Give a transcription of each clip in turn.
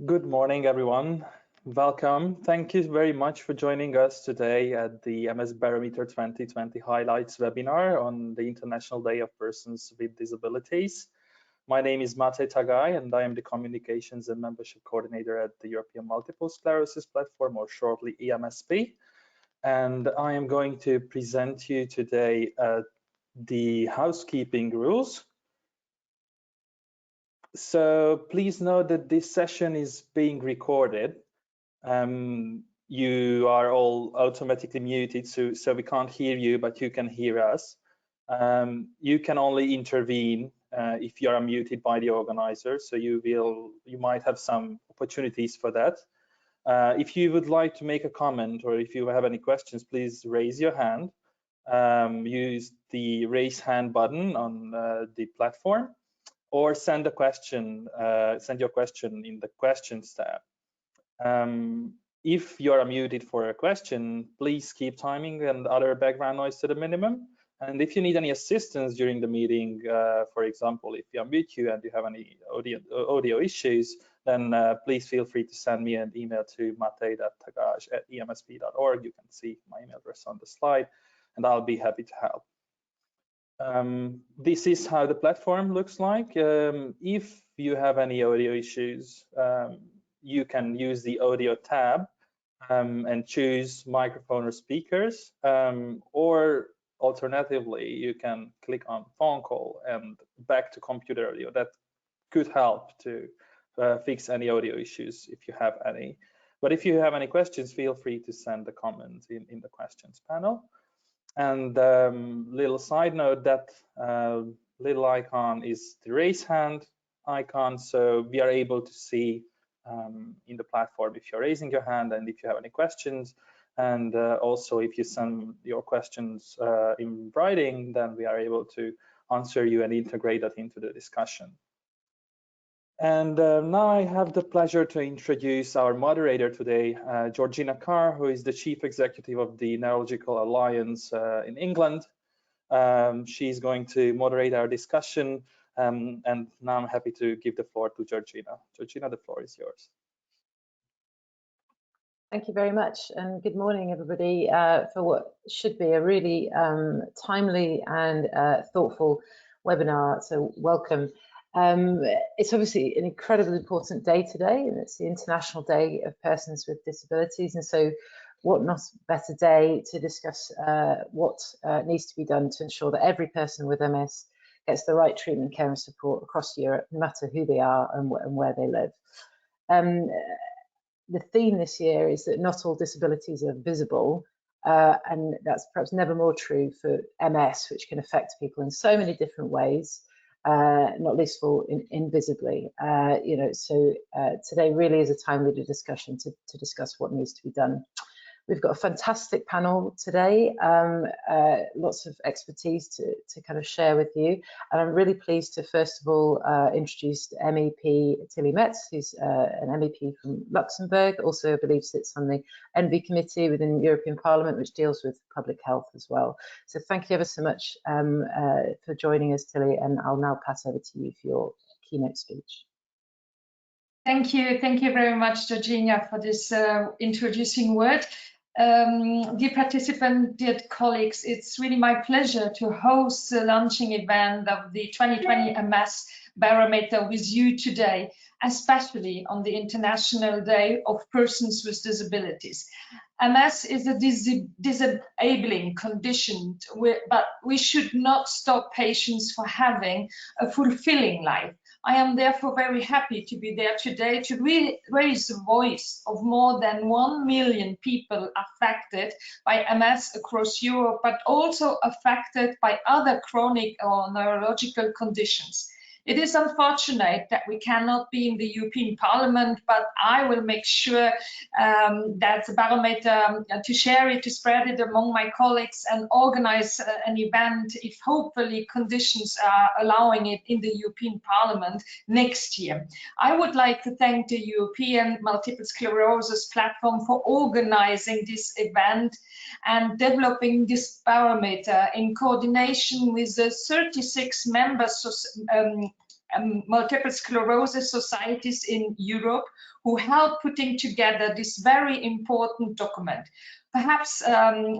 Good morning, everyone. Welcome. Thank you very much for joining us today at the MS Barometer 2020 Highlights webinar on the International Day of Persons with Disabilities. My name is Mate Tagai, and I am the Communications and Membership Coordinator at the European Multiple Sclerosis Platform, or shortly EMSP. And I am going to present you today the housekeeping rules. So please note that this session is being recorded. You are all automatically muted, so we can't hear you, but you can hear us. You can only intervene if you are muted by the organizer, so you might have some opportunities for that. If you would like to make a comment or if you have any questions, please raise your hand. Use the raise hand button on the platform, or send your question in the questions tab. If you're muted for a question, please keep timing and other background noise to the minimum. And if you need any assistance during the meeting, for example, if you unmute you and you have any audio issues, then please feel free to send me an email to mate.tagaj@emsp.org. You can see my email address on the slide, and I'll be happy to help. This is how the platform looks like. If you have any audio issues, you can use the audio tab and choose microphone or speakers, or alternatively, you can click on phone call and back to computer audio. That could help to fix any audio issues if you have any. But if you have any questions, feel free to send the comments in the questions panel. And little side note, that little icon is the raise hand icon, so we are able to see in the platform if you're raising your hand and if you have any questions. And also, if you send your questions in writing, then we are able to answer you and integrate that into the discussion. And now I have the pleasure to introduce our moderator today, Georgina Carr, who is the Chief Executive of the Neurological Alliance in England. She's going to moderate our discussion, and now I'm happy to give the floor to Georgina. Georgina, the floor is yours. Thank you very much, and good morning, everybody, for what should be a really timely and thoughtful webinar, so welcome. It's obviously an incredibly important day today, and it's the International Day of Persons with Disabilities, and so what not better day to discuss what needs to be done to ensure that every person with MS gets the right treatment, care and support across Europe, no matter who they are and where they live. The theme this year is that not all disabilities are visible, and that's perhaps never more true for MS, which can affect people in so many different ways, not least for invisibly. So today really is a timely discussion to discuss what needs to be done. We've got a fantastic panel today, lots of expertise to kind of share with you. And I'm really pleased to first of all introduce MEP Tilly Metz, who's an MEP from Luxembourg, also I believe sits on the ENVI committee within the European Parliament, which deals with public health as well. So thank you ever so much for joining us, Tilly, and I'll now pass over to you for your keynote speech. Thank you very much, Georgina, for this introducing word. Dear participants, dear colleagues, it's really my pleasure to host the launching event of the 2020 MS Barometer with you today, especially on the International Day of Persons with Disabilities. MS is a disabling condition, but we should not stop patients from having a fulfilling life. I am therefore very happy to be there today to raise the voice of more than 1 million people affected by MS across Europe, but also affected by other chronic or neurological conditions. It is unfortunate that we cannot be in the European Parliament, but I will make sure that the Barometer, to share it, to spread it among my colleagues and organize an event if hopefully conditions are allowing it in the European Parliament next year. I would like to thank the European Multiple Sclerosis Platform for organizing this event and developing this barometer in coordination with the 36 members multiple sclerosis societies in Europe who helped putting together this very important document. Perhaps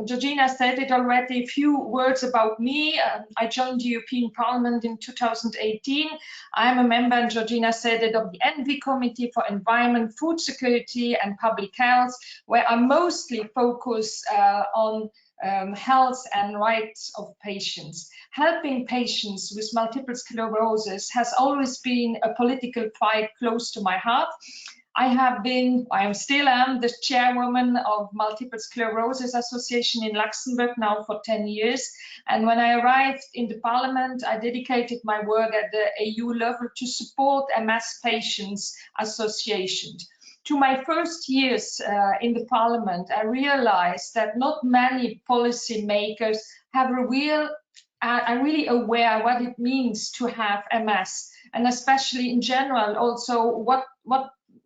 Georgina said it already, a few words about me. I joined the European Parliament in 2018. I'm a member, and Georgina said it, of the ENVI Committee for Environment, Food Security and Public Health, where I mostly focus on health and rights of patients. Helping patients with multiple sclerosis has always been a political fight close to my heart. I still am the chairwoman of Multiple Sclerosis Association in Luxembourg now for 10 years. And when I arrived in the Parliament, I dedicated my work at the EU level to support MS Patients Associations. To my first years in the Parliament, I realized that not many policymakers are really aware what it means to have MS, and especially in general also what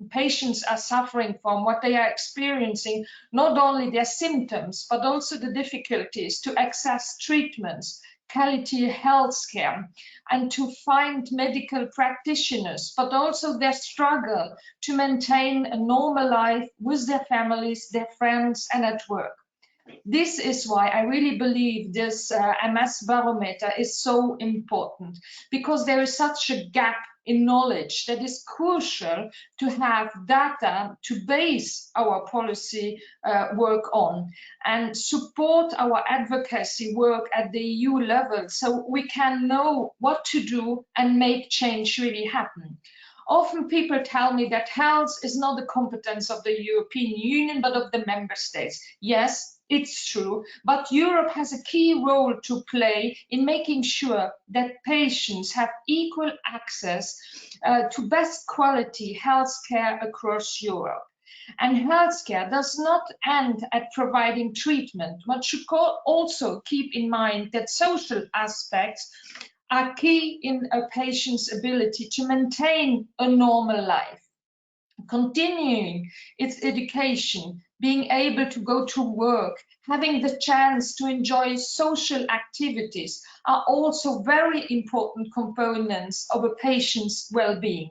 patients are suffering from, what they are experiencing, not only their symptoms, but also the difficulties to access treatments, quality health care, and to find medical practitioners, but also their struggle to maintain a normal life with their families, their friends, and at work. This is why I really believe this MS Barometer is so important, because there is such a gap in knowledge that is crucial to have data to base our policy work on and support our advocacy work at the EU level so we can know what to do and make change really happen. Often people tell me that health is not the competence of the European Union, but of the member states. Yes, it's true, but Europe has a key role to play in making sure that patients have equal access to best quality health care across Europe. And healthcare does not end at providing treatment, but should also keep in mind that social aspects are key in a patient's ability to maintain a normal life. Continuing its education, being able to go to work, having the chance to enjoy social activities are also very important components of a patient's well-being.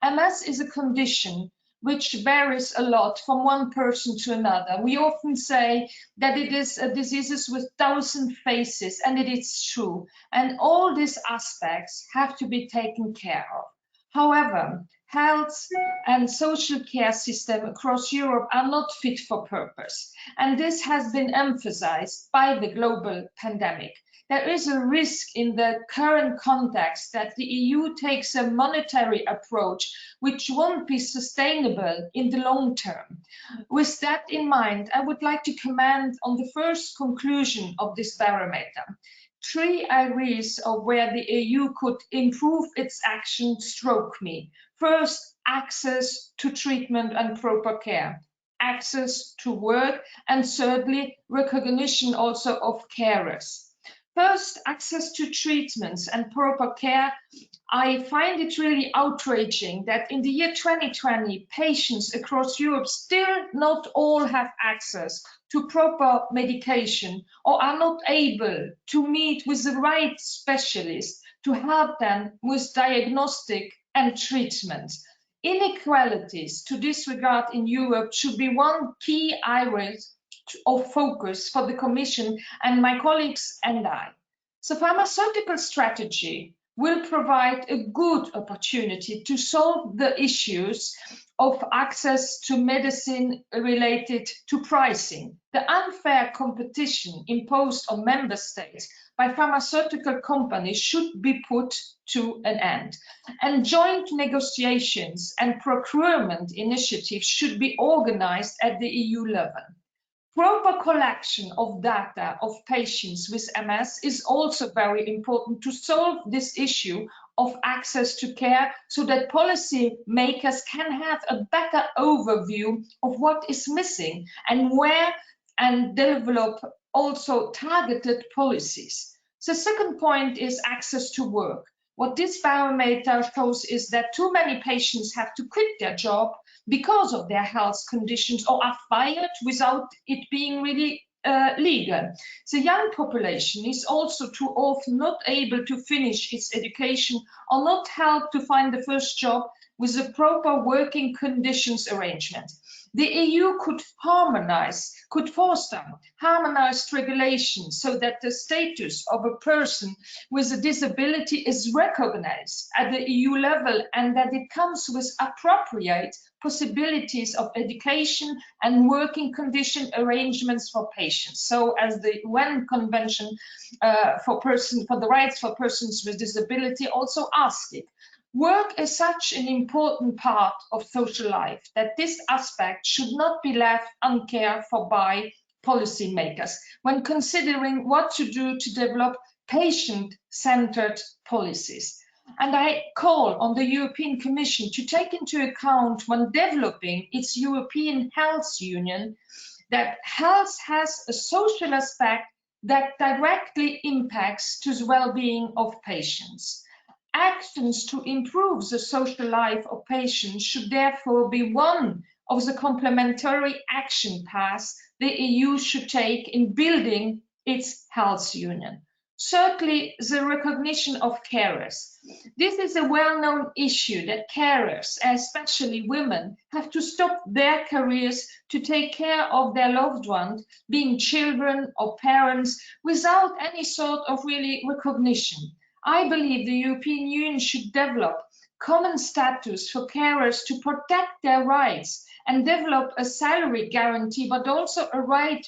MS is a condition which varies a lot from one person to another. We often say that it is a disease with 1,000 faces, and it is true. And all these aspects have to be taken care of. However, health and social care systems across Europe are not fit for purpose, and this has been emphasized by the global pandemic. There is a risk in the current context that the EU takes a monetary approach which won't be sustainable in the long term. With that in mind, I would like to comment on the first conclusion of this barometer. 3 areas of where the EU could improve its action struck me. First, access to treatment and proper care, access to work, and thirdly, recognition also of carers. First, access to treatments and proper care. I find it really outraging that in the year 2020, patients across Europe still not all have access to proper medication or are not able to meet with the right specialist to help them with diagnostic and treatment. Inequalities to this regard in Europe should be one key area of focus for the Commission and my colleagues and I. So pharmaceutical strategy will provide a good opportunity to solve the issues of access to medicine related to pricing. The unfair competition imposed on member states by pharmaceutical companies should be put to an end. And joint negotiations and procurement initiatives should be organized at the EU level. Proper collection of data of patients with MS is also very important to solve this issue of access to care so that policy makers can have a better overview of what is missing and where, and develop also targeted policies. The second point is access to work. What this barometer shows is that too many patients have to quit their job because of their health conditions or are fired without it being really legal. The young population is also too often not able to finish its education or not helped to find the first job with a proper working conditions arrangement. The EU could foster harmonized regulations so that the status of a person with a disability is recognized at the EU level and that it comes with appropriate possibilities of education and working condition arrangements for patients. So as the UN Convention for the Rights for Persons with Disability also asked it. Work is such an important part of social life that this aspect should not be left uncared for by policymakers when considering what to do to develop patient-centered policies. And I call on the European Commission to take into account when developing its European Health Union that health has a social aspect that directly impacts to the well-being of patients. Actions to improve the social life of patients should therefore be one of the complementary action paths the EU should take in building its health union. Certainly, the recognition of carers. This is a well-known issue that carers, especially women, have to stop their careers to take care of their loved ones, being children or parents, without any sort of really recognition. I believe the European Union should develop common status for carers to protect their rights and develop a salary guarantee, but also a right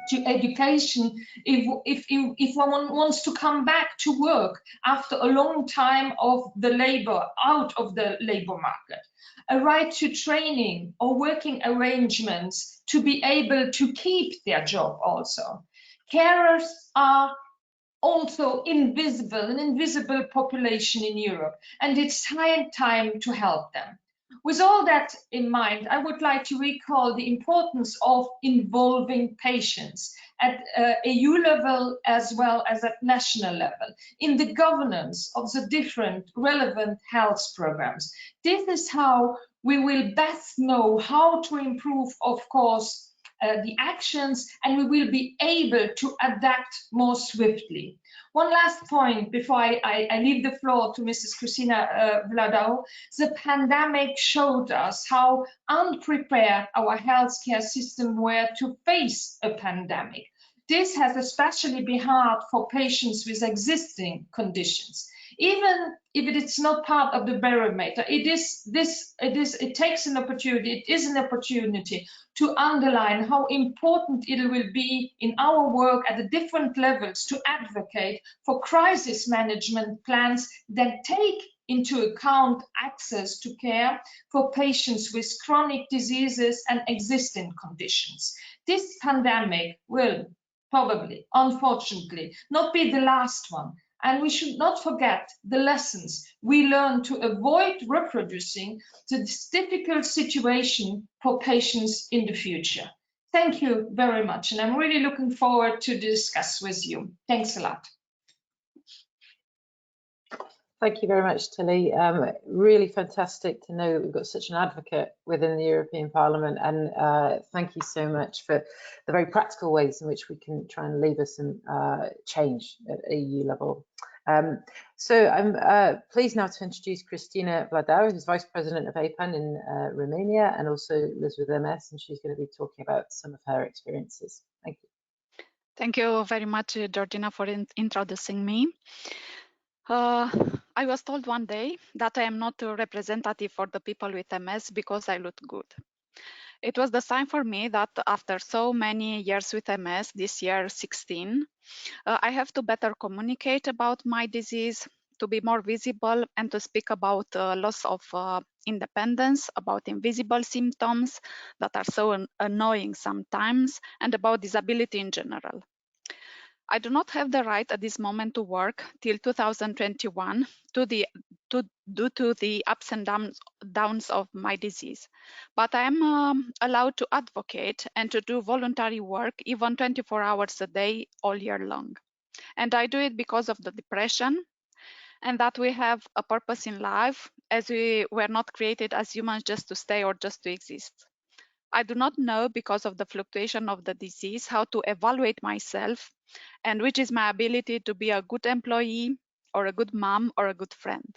to education if one wants to come back to work after a long time of the out of the labor market. A right to training or working arrangements to be able to keep their job also. Carers are also an invisible population in Europe, and it's high time to help them. With all that in mind, I would like to recall the importance of involving patients at EU level as well as at national level in the governance of the different relevant health programs. This is how we will best know how to improve, of course, the actions, and we will be able to adapt more swiftly. One last point before I leave the floor to Mrs. Christina Vlado. The pandemic showed us how unprepared our healthcare system were to face a pandemic. This has especially been hard for patients with existing conditions. Even if it is not part of the barometer, it is an opportunity to underline how important it will be in our work at the different levels to advocate for crisis management plans that take into account access to care for patients with chronic diseases and existing conditions. This pandemic will probably, unfortunately, not be the last one. And we should not forget the lessons we learned to avoid reproducing this difficult situation for patients in the future. Thank you very much. And I'm really looking forward to discuss with you. Thanks a lot. Thank you very much, Tilly. Really fantastic to know that we've got such an advocate within the European Parliament, and thank you so much for the very practical ways in which we can try and lever some change at EU level. So I'm pleased now to introduce Christina Vlado, who's Vice President of APAN in Romania and also lives with MS, and she's going to be talking about some of her experiences. Thank you. Thank you very much, Georgina, for introducing me. I was told one day that I am not a representative for the people with MS because I look good. It was the sign for me that after so many years with MS, this year 16, I have to better communicate about my disease, to be more visible, and to speak about loss of independence, about invisible symptoms that are so annoying sometimes, and about disability in general. I do not have the right at this moment to work till 2021 due to the ups and downs of my disease. But I am allowed to advocate and to do voluntary work even 24 hours a day all year long. And I do it because of the depression and that we have a purpose in life, as we were not created as humans just to stay or just to exist. I do not know, because of the fluctuation of the disease, how to evaluate myself and which is my ability to be a good employee or a good mom or a good friend.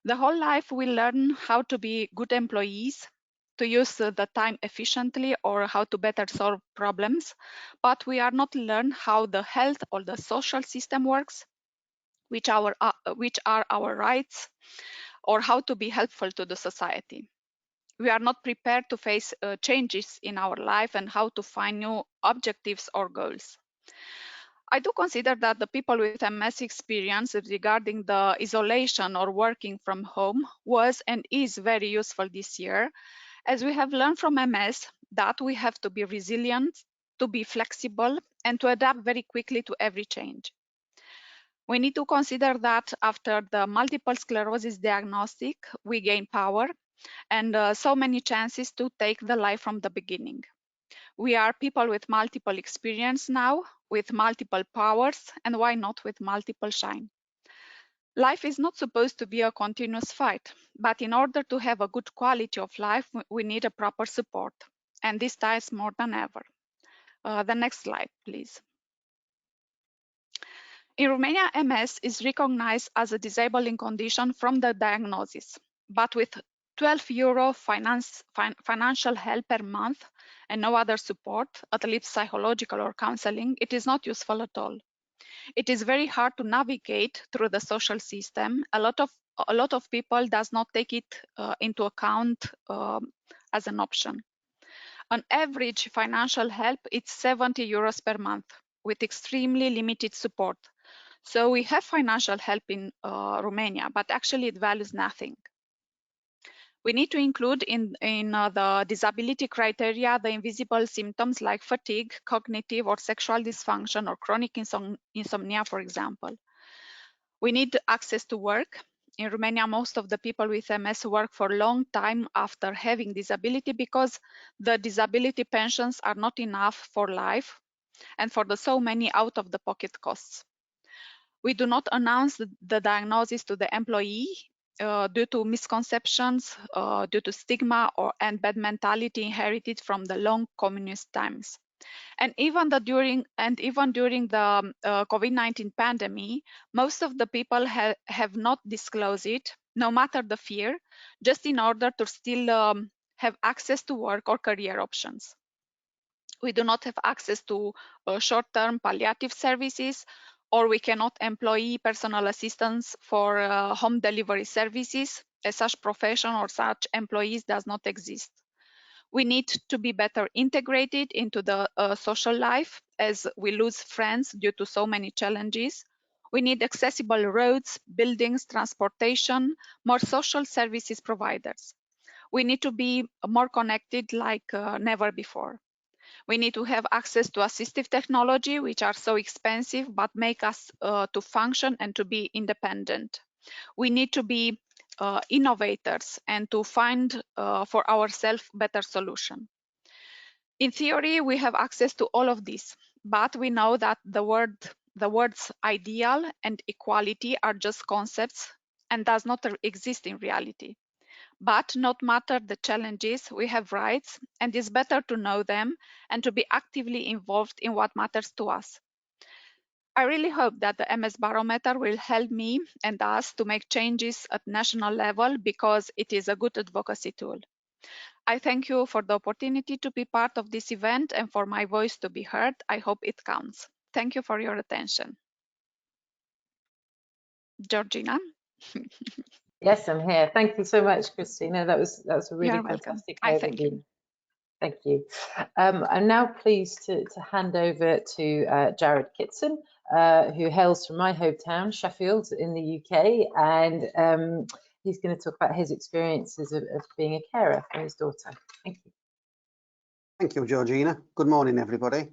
The whole life we learn how to be good employees, to use the time efficiently or how to better solve problems, but we are not learn how the health or the social system works, which are our rights, or how to be helpful to the society. We are not prepared to face changes in our life and how to find new objectives or goals. I do consider that the people with MS experience regarding the isolation or working from home was and is very useful this year, as we have learned from MS that we have to be resilient, to be flexible, and to adapt very quickly to every change. We need to consider that after the multiple sclerosis diagnostic, we gain power and so many chances to take the life from the beginning. We are people with multiple experience now, with multiple powers, and why not with multiple shine? Life is not supposed to be a continuous fight, but in order to have a good quality of life, we need a proper support, and this ties more than ever. The next slide, please. In Romania, MS is recognized as a disabling condition from the diagnosis, but with €12 financial help per month and no other support, at least psychological or counseling, it is not useful at all. It is very hard to navigate through the social system. A lot of people does not take it into account as an option. On average, financial help it's €70 per month with extremely limited support. So we have financial help in Romania, but actually it values nothing. We need to include in the disability criteria the invisible symptoms like fatigue, cognitive or sexual dysfunction, or chronic insomnia, for example. We need access to work. In Romania, most of the people with MS work for a long time after having disability because the disability pensions are not enough for life and for the so many out-of-the-pocket costs. We do not announce the diagnosis to the employee due to misconceptions, due to stigma and bad mentality inherited from the long communist times. And even during the COVID-19 pandemic, most of the people have not disclosed it, no matter the fear, just in order to still have access to work or career options. We do not have access to short-term palliative services, or we cannot employ personal assistants for home delivery services, as such profession or such employees does not exist. We need to be better integrated into the social life, as we lose friends due to so many challenges. We need accessible roads, buildings, transportation, more social services providers. We need to be more connected like never before. We need to have access to assistive technology, which are so expensive, but make us to function and to be independent. We need to be innovators and to find for ourselves better solution. In theory, we have access to all of this, but we know that the words ideal and equality are just concepts and does not exist in reality. But no matter the challenges, we have rights, and it's better to know them and to be actively involved in what matters to us. I really hope that the MS Barometer will help me and us to make changes at national level, because it is a good advocacy tool. I thank you for the opportunity to be part of this event and for my voice to be heard. I hope it counts. Thank you for your attention. Georgina? Yes, I'm here. Thank you so much, Christina. That was a really fantastic overview. Thank you. I'm now pleased to hand over to Jared Kitson, who hails from my hometown, Sheffield, in the UK, and he's going to talk about his experiences of being a carer for his daughter. Thank you. Thank you, Georgina. Good morning, everybody.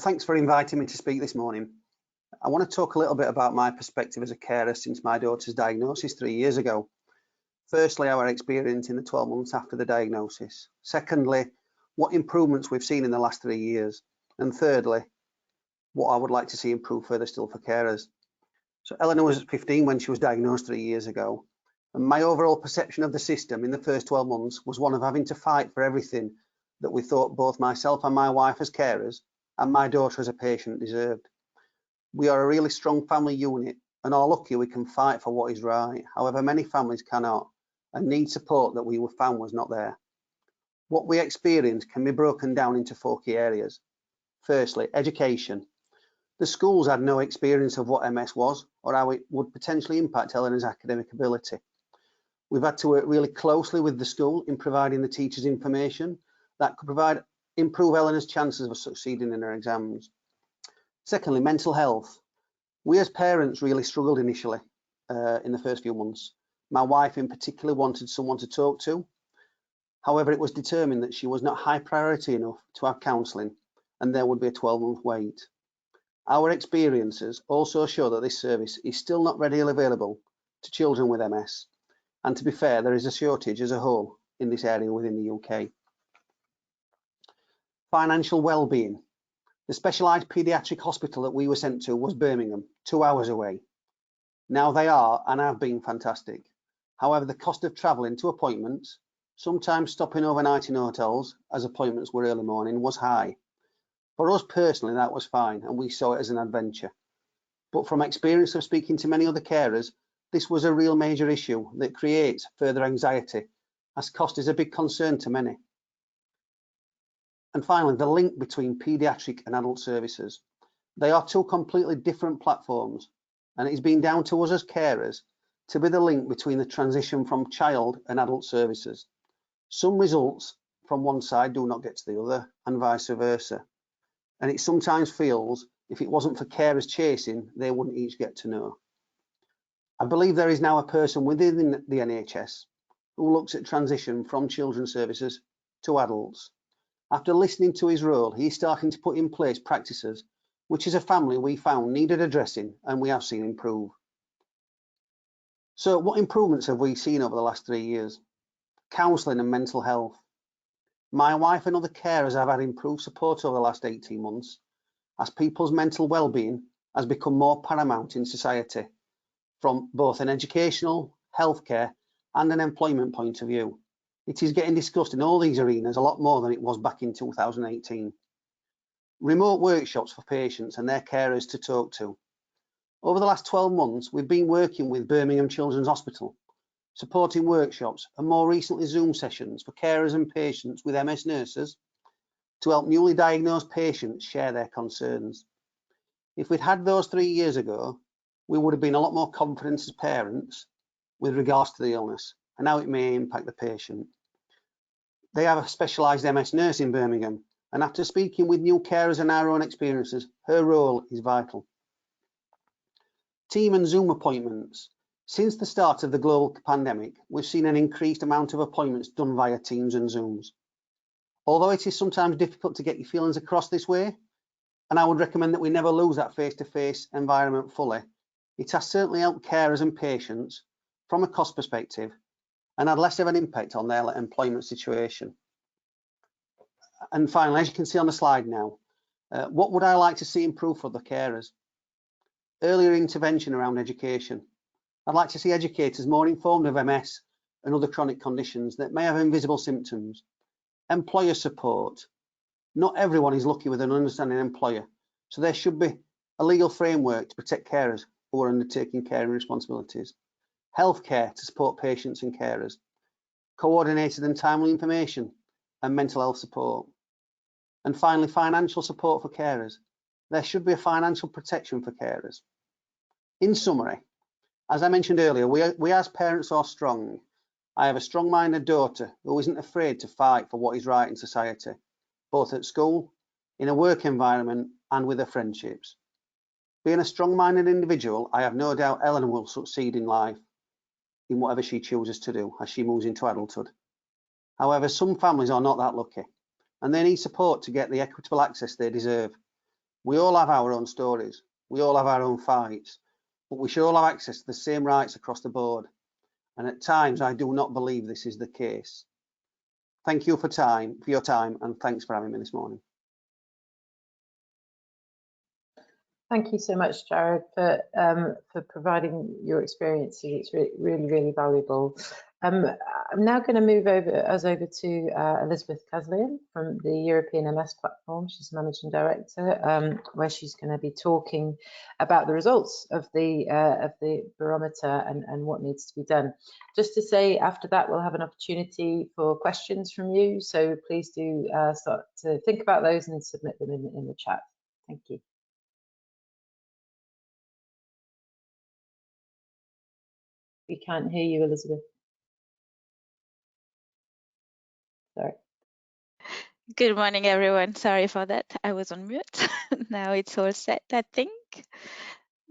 Thanks for inviting me to speak this morning. I want to talk a little bit about my perspective as a carer since my daughter's diagnosis 3 years ago. Firstly, our experience in the 12 months after the diagnosis. Secondly, what improvements we've seen in the last 3 years. And thirdly, what I would like to see improve further still for carers. So Eleanor was 15 when she was diagnosed 3 years ago. And my overall perception of the system in the first 12 months was one of having to fight for everything that we thought both myself and my wife as carers and my daughter as a patient deserved. We are a really strong family unit and are lucky we can fight for what is right. However, many families cannot and need support that we found was not there. What we experienced can be broken down into 4 key areas. Firstly, education. The schools had no experience of what MS was or how it would potentially impact Eleanor's academic ability. We've had to work really closely with the school in providing the teachers information that could improve Eleanor's chances of succeeding in her exams. Secondly, mental health. We as parents really struggled initially in the first few months. My wife in particular wanted someone to talk to. However, it was determined that she was not high priority enough to have counselling and there would be a 12-month wait. Our experiences also show that this service is still not readily available to children with MS. And to be fair, there is a shortage as a whole in this area within the UK. Financial well-being. The specialised paediatric hospital that we were sent to was Birmingham, 2 hours away. Now they are and have been fantastic. However, the cost of travelling to appointments, sometimes stopping overnight in hotels as appointments were early morning, was high. For us personally, that was fine and we saw it as an adventure. But from experience of speaking to many other carers, this was a real major issue that creates further anxiety, as cost is a big concern to many. And finally, the link between paediatric and adult services. They are 2 completely different platforms, and it's been down to us as carers to be the link between the transition from child and adult services. Some results from one side do not get to the other, and vice versa. And it sometimes feels if it wasn't for carers chasing, they wouldn't each get to know. I believe there is now a person within the NHS who looks at transition from children's services to adults. After listening to his role, he's starting to put in place practices which as a family we found needed addressing and we have seen improve. So what improvements have we seen over the last 3 years? Counselling and mental health. My wife and other carers have had improved support over the last 18 months as people's mental well-being has become more paramount in society from both an educational, healthcare and an employment point of view. It is getting discussed in all these arenas a lot more than it was back in 2018. Remote workshops for patients and their carers to talk to. Over the last 12 months, we've been working with Birmingham Children's Hospital, supporting workshops and more recently Zoom sessions for carers and patients with MS nurses to help newly diagnosed patients share their concerns. If we'd had those 3 years ago, we would have been a lot more confident as parents with regards to the illness and how it may impact the patient. They have a specialised MS nurse in Birmingham, and after speaking with new carers and our own experiences, her role is vital. Team and Zoom appointments. Since the start of the global pandemic, we've seen an increased amount of appointments done via Teams and Zooms. Although it is sometimes difficult to get your feelings across this way, and I would recommend that we never lose that face-to-face environment fully, it has certainly helped carers and patients from a cost perspective and had less of an impact on their employment situation. And finally, as you can see on the slide now, what would I like to see improve for the carers? Earlier intervention around education. I'd like to see educators more informed of MS and other chronic conditions that may have invisible symptoms. Employer support. Not everyone is lucky with an understanding employer, so there should be a legal framework to protect carers who are undertaking caring responsibilities. Healthcare to support patients and carers. Coordinated and timely information and mental health support. And finally, financial support for carers. There should be a financial protection for carers. In summary, as I mentioned earlier, we as parents are strong. I have a strong-minded daughter who isn't afraid to fight for what is right in society, both at school, in a work environment and with her friendships. Being a strong-minded individual, I have no doubt Eleanor will succeed in life in whatever she chooses to do as she moves into adulthood. However, some families are not that lucky and they need support to get the equitable access they deserve. We all have our own stories, we all have our own fights, but we should all have access to the same rights across the board. And at times, I do not believe this is the case. Thank you for your time, and thanks for having me this morning. Thank you so much, Jared, for providing your experiences. It's really, really valuable. I'm now going to move over to Elizabeth Kazlian from the European MS platform. She's Managing Director, where she's going to be talking about the results of the barometer and what needs to be done. Just to say, after that, we'll have an opportunity for questions from you. So please do start to think about those and submit them in the chat. Thank you. We can't hear you, Elizabeth. Sorry. Good morning, everyone. Sorry for that. I was on mute. Now it's all set, I think.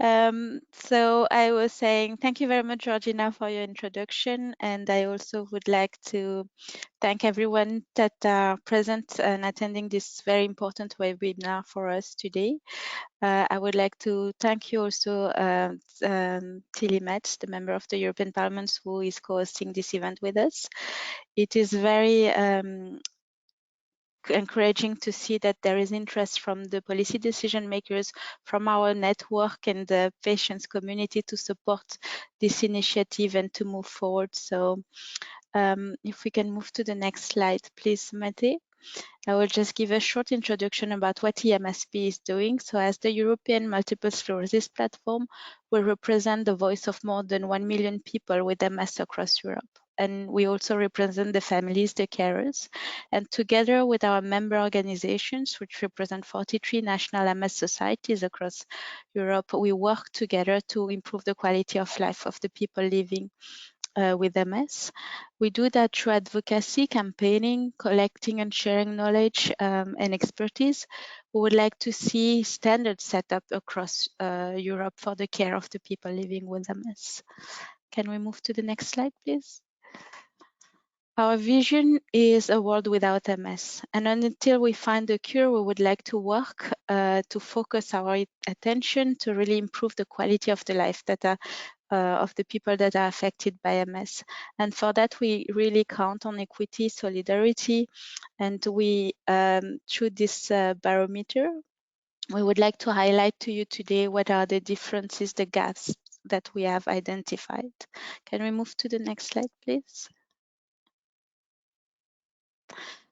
So I was saying thank you very much, Georgina, for your introduction. And I also would like to thank everyone that are present and attending this very important webinar for us today. I would like to thank you also, Tilly Metz, the member of the European Parliament, who is co-hosting this event with us. It is very encouraging to see that there is interest from the policy decision makers, from our network and the patients community to support this initiative and to move forward. So if we can move to the next slide, please, Mate. I will just give a short introduction about what EMSP is doing. So as the European Multiple Sclerosis platform, we represent the voice of more than 1 million people with MS across Europe. And we also represent the families, the carers. And together with our member organizations, which represent 43 national MS societies across Europe, we work together to improve the quality of life of the people living with MS. We do that through advocacy, campaigning, collecting and sharing knowledge and expertise. We would like to see standards set up across Europe for the care of the people living with MS. Can we move to the next slide, please? Our vision is a world without MS, and until we find a cure, we would like to work to focus our attention to really improve the quality of the life that of the people that are affected by MS. And for that, we really count on equity, solidarity, and we, through this barometer, we would like to highlight to you today what are the differences, the gaps that we have identified. Can we move to the next slide, please?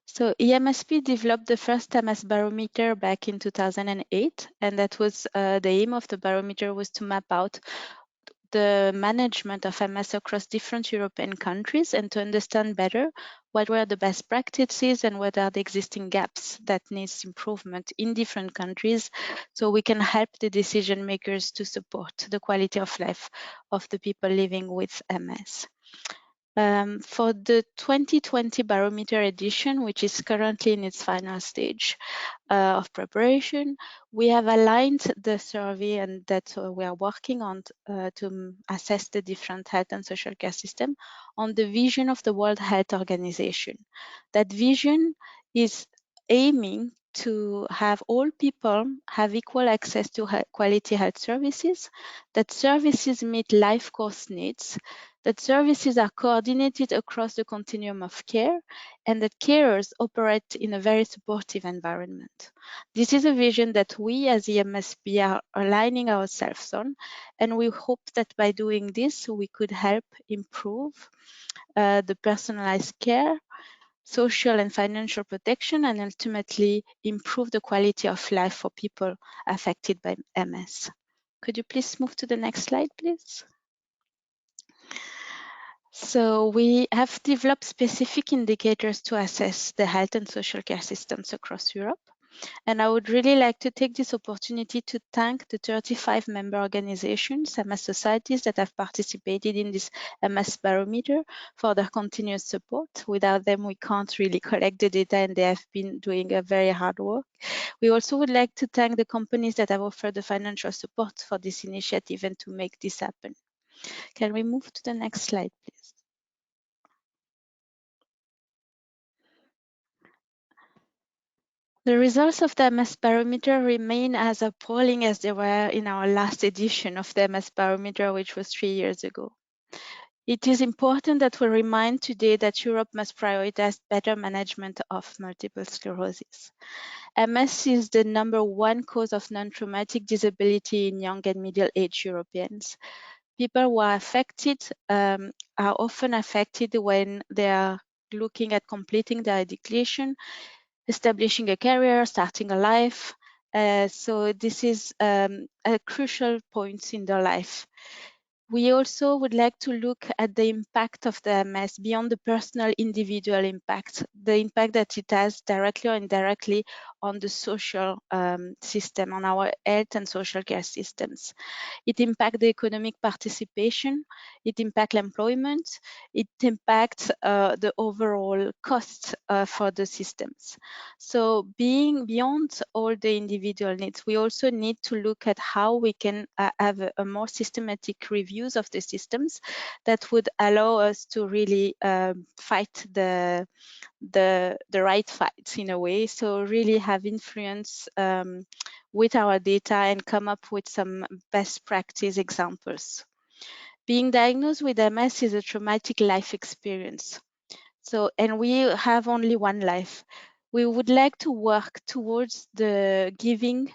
So EMSP developed the first MS barometer back in 2008, and that was the aim of the barometer was to map out the management of MS across different European countries and to understand better what were the best practices and what are the existing gaps that needs improvement in different countries, so we can help the decision makers to support the quality of life of the people living with MS. For the 2020 Barometer edition, which is currently in its final stage of preparation, we have aligned the survey and that we are working on to assess the different health and social care system on the vision of the World Health Organization. That vision is aiming to have all people have equal access to quality health services, that services meet life course needs, that services are coordinated across the continuum of care, and that carers operate in a very supportive environment. This is a vision that we as EMSP are aligning ourselves on, and we hope that by doing this, we could help improve the personalized care, social and financial protection, and ultimately improve the quality of life for people affected by MS. Could you please move to the next slide, please? So we have developed specific indicators to assess the health and social care systems across Europe. And I would really like to take this opportunity to thank the 35 member organizations, MS societies that have participated in this MS barometer for their continuous support. Without them, we can't really collect the data, and they have been doing a very hard work. We also would like to thank the companies that have offered the financial support for this initiative and to make this happen. Can we move to the next slide, please? The results of the MS Barometer remain as appalling as they were in our last edition of the MS Barometer, which was 3 years ago. It is important that we remind today that Europe must prioritize better management of multiple sclerosis. MS is the #1 cause of non-traumatic disability in young and middle-aged Europeans. People who are affected are often affected when they are looking at completing their education, establishing a career, starting a life. So this is a crucial point in their life. We also would like to look at the impact of the MS beyond the personal individual impact, the impact that it has directly or indirectly on the social system, on our health and social care systems. It impacts the economic participation, it impacts employment, it impacts the overall cost for the systems. So being beyond all the individual needs, we also need to look at how we can have a more systematic reviews of the systems that would allow us to really fight the right fights in a way. So really have influence with our data and come up with some best practice examples. Being diagnosed with MS is a traumatic life experience. So, and we have only one life. We would like to work towards the giving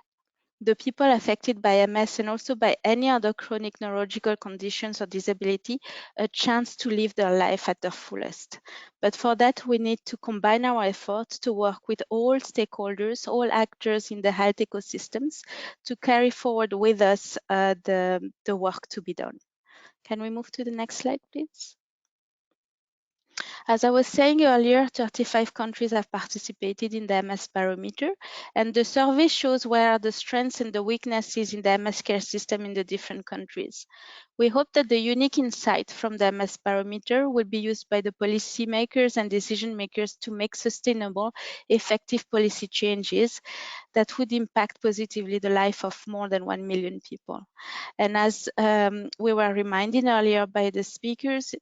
the people affected by MS and also by any other chronic neurological conditions or disability a chance to live their life at their fullest. But for that, we need to combine our efforts to work with all stakeholders, all actors in the health ecosystems to carry forward with us the work to be done. Can we move to the next slide, please? As I was saying earlier, 35 countries have participated in the MS Barometer, and the survey shows where are the strengths and the weaknesses in the MS care system in the different countries. We hope that the unique insight from the MS Barometer will be used by the policymakers and decision makers to make sustainable, effective policy changes that would impact positively the life of more than 1 million people. And as we were reminded earlier by the speakers,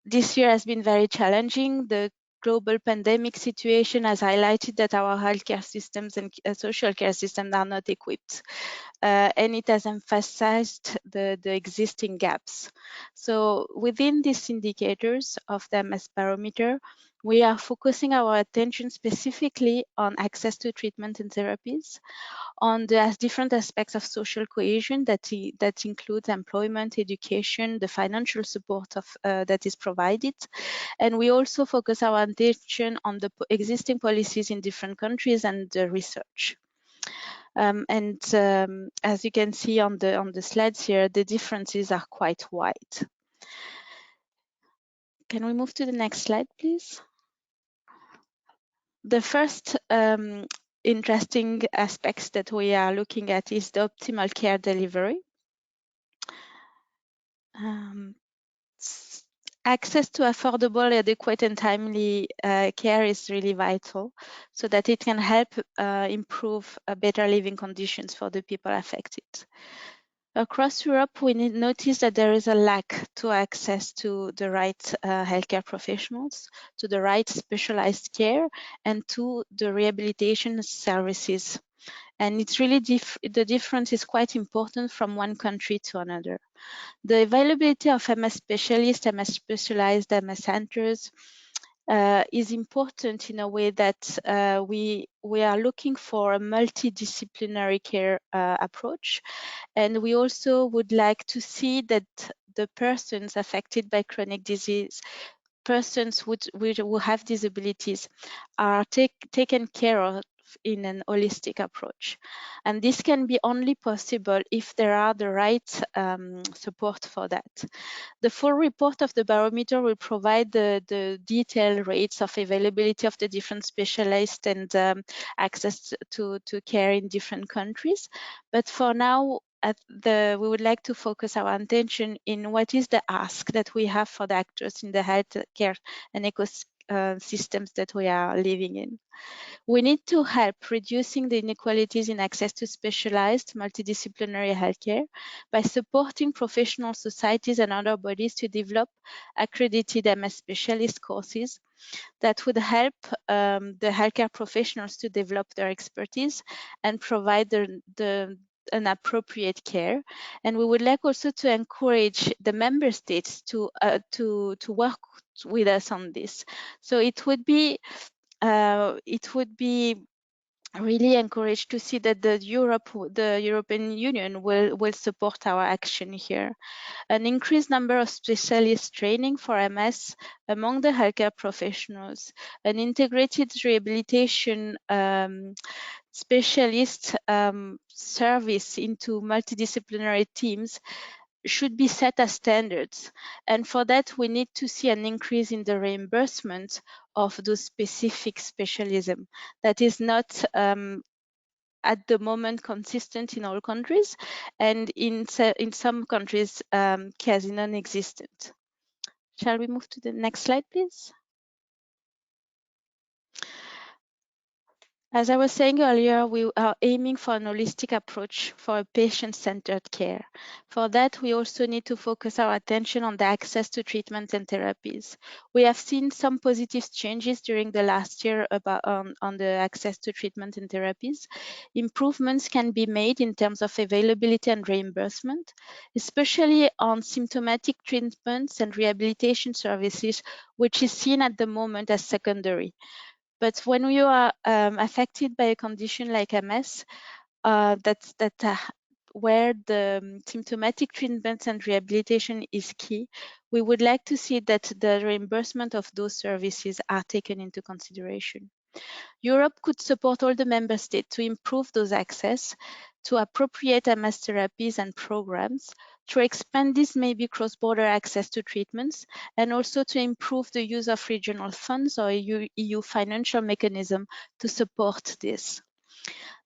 this year has been very challenging. The global pandemic situation has highlighted that our healthcare systems and social care systems are not equipped. And it has emphasized the existing gaps. So within these indicators of the MS Barometer, we are focusing our attention specifically on access to treatment and therapies, on the different aspects of social cohesion that includes employment, education, the financial support that is provided. And we also focus our attention on the existing policies in different countries and the research. As you can see on the slides here, the differences are quite wide. Can we move to the next slide, please? The first interesting aspects that we are looking at is the optimal care delivery. Access to affordable, adequate, and timely care is really vital so that it can help improve better living conditions for the people affected. Across Europe, we notice that there is a lack to access to the right healthcare professionals, to the right specialized care, and to the rehabilitation services. And it's really the difference is quite important from one country to another. The availability of MS specialists, MS specialized MS centers is important in a way that we are looking for a multidisciplinary care approach. And we also would like to see that the persons affected by chronic disease, persons who have disabilities, are taken care of in an holistic approach. And this can be only possible if there are the right support for that. The full report of the barometer will provide the detailed rates of availability of the different specialists and access to care in different countries. But for now, we would like to focus our attention in what is the ask that we have for the actors in the healthcare and ecosystems that we are living in. We need to help reducing the inequalities in access to specialized multidisciplinary healthcare by supporting professional societies and other bodies to develop accredited MS specialist courses that would help the healthcare professionals to develop their expertise and provide an appropriate care. And we would like also to encourage the member states to work with us on this. So it would be really encouraged to see that the European Union will support our action here. An increased number of specialist training for MS among the healthcare professionals, an integrated rehabilitation specialist service into multidisciplinary teams should be set as standards. And for that, we need to see an increase in the reimbursement of those specific specialism that is not at the moment consistent in all countries, and in some countries quasi non-existent. Shall we move to the next slide, please? As I was saying earlier, we are aiming for an holistic approach for patient-centered care. For that, we also need to focus our attention on the access to treatment and therapies. We have seen some positive changes during the last year on the access to treatment and therapies. Improvements can be made in terms of availability and reimbursement, especially on symptomatic treatments and rehabilitation services, which is seen at the moment as secondary. But when you are affected by a condition like MS, where the symptomatic treatment and rehabilitation is key, we would like to see that the reimbursement of those services are taken into consideration. Europe could support all the member states to improve those access to appropriate MS therapies and programs, to expand this maybe cross-border access to treatments, and also to improve the use of regional funds or EU financial mechanism to support this.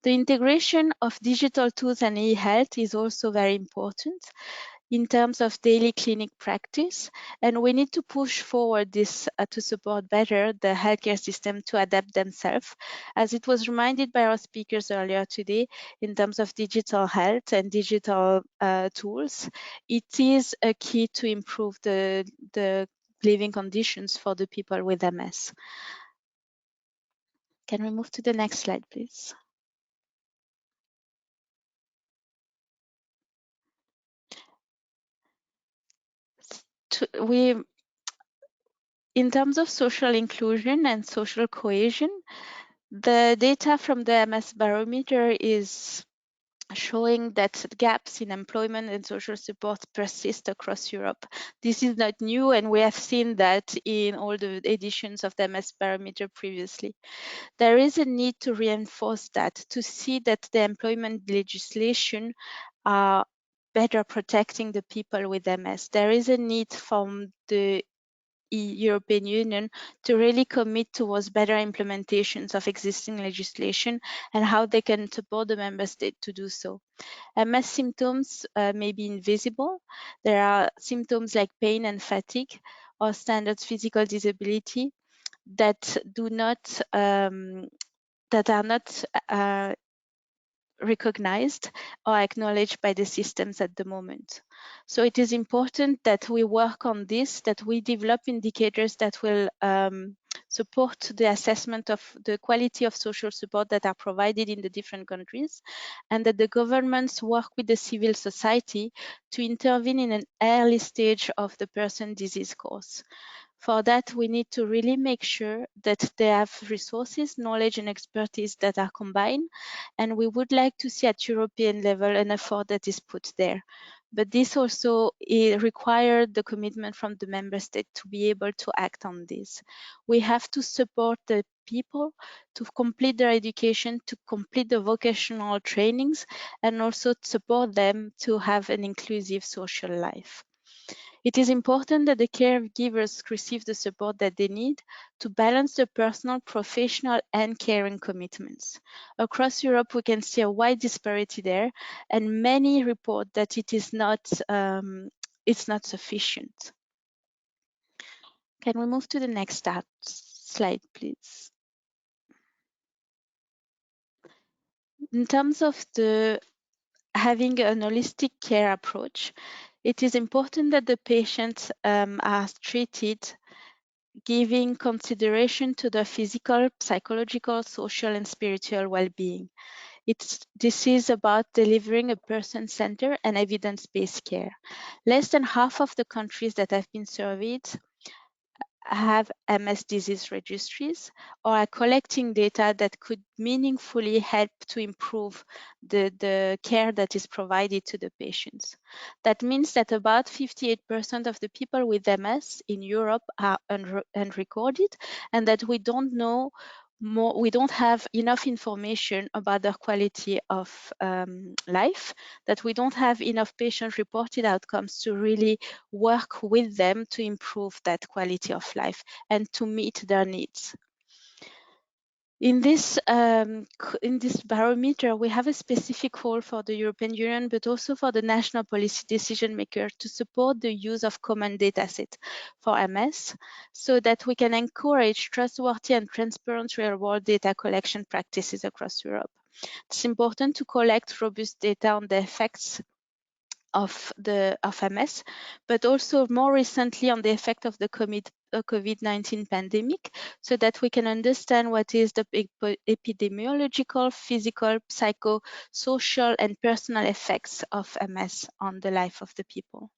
The integration of digital tools and e-health is also very important in terms of daily clinic practice, and we need to push forward this to support better the healthcare system to adapt themselves. As it was reminded by our speakers earlier today, in terms of digital health and digital tools, it is a key to improve the living conditions for the people with MS. Can we move to the next slide, please? In terms of social inclusion and social cohesion, the data from the MS Barometer is showing that gaps in employment and social support persist across Europe. This is not new, and we have seen that in all the editions of the MS Barometer previously. There is a need to reinforce that, to see that the employment legislation are better protecting the people with MS. There is a need from the European Union to really commit towards better implementations of existing legislation and how they can support the member state to do so. MS symptoms may be invisible. There are symptoms like pain and fatigue or standard physical disability that are not recognized or acknowledged by the systems at the moment. So it is important that we work on this, that we develop indicators that will support the assessment of the quality of social support that are provided in the different countries, and that the governments work with the civil society to intervene in an early stage of the person's disease course. For that, we need to really make sure that they have resources, knowledge, and expertise that are combined. And we would like to see at European level an effort that is put there. But this also required the commitment from the member state to be able to act on this. We have to support the people to complete their education, to complete the vocational trainings, and also support them to have an inclusive social life. It is important that the caregivers receive the support that they need to balance their personal, professional, and caring commitments. Across Europe, we can see a wide disparity there, and many report that it's not sufficient. Can we move to the next slide, please? In terms of having an holistic care approach, it is important that the patients are treated giving consideration to the physical, psychological, social, and spiritual well-being. This is about delivering a person-centered and evidence-based care. Less than half of the countries that have been surveyed have MS disease registries or are collecting data that could meaningfully help to improve the care that is provided to the patients. That means that about 58% of the people with MS in Europe are unrecorded, and that we don't know more, we don't have enough information about their quality of life, that we don't have enough patient-reported outcomes to really work with them to improve that quality of life and to meet their needs. In this barometer, we have a specific role for the European Union, but also for the national policy decision maker to support the use of common dataset for MS, so that we can encourage trustworthy and transparent real-world data collection practices across Europe. It's important to collect robust data on the effects of MS, but also more recently on the effect of the COVID-19 pandemic, so that we can understand what is the epidemiological, physical, psychosocial, and personal effects of MS on the life of the people.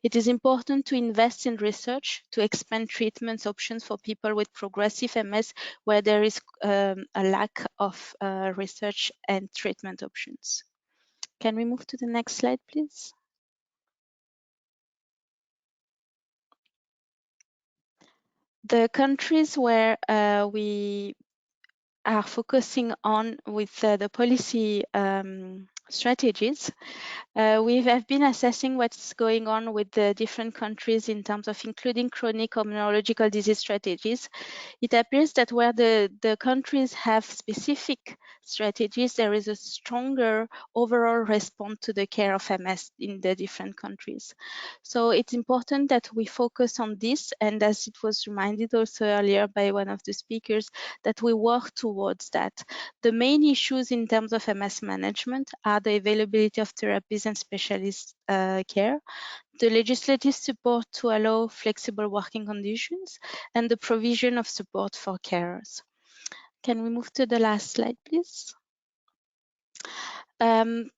It is important to invest in research to expand treatment options for people with progressive MS where there is a lack of research and treatment options. Can we move to the next slide, please? The countries where we are focusing on with the policy strategies, we have been assessing what's going on with the different countries in terms of including chronic or neurological disease strategies. It appears that where the countries have specific strategies, there is a stronger overall response to the care of MS in the different countries. So it's important that we focus on this, and as it was reminded also earlier by one of the speakers, that we work towards that. The main issues in terms of MS management are the availability of therapies and specialist care, the legislative support to allow flexible working conditions, and the provision of support for carers. Can we move to the last slide, please? In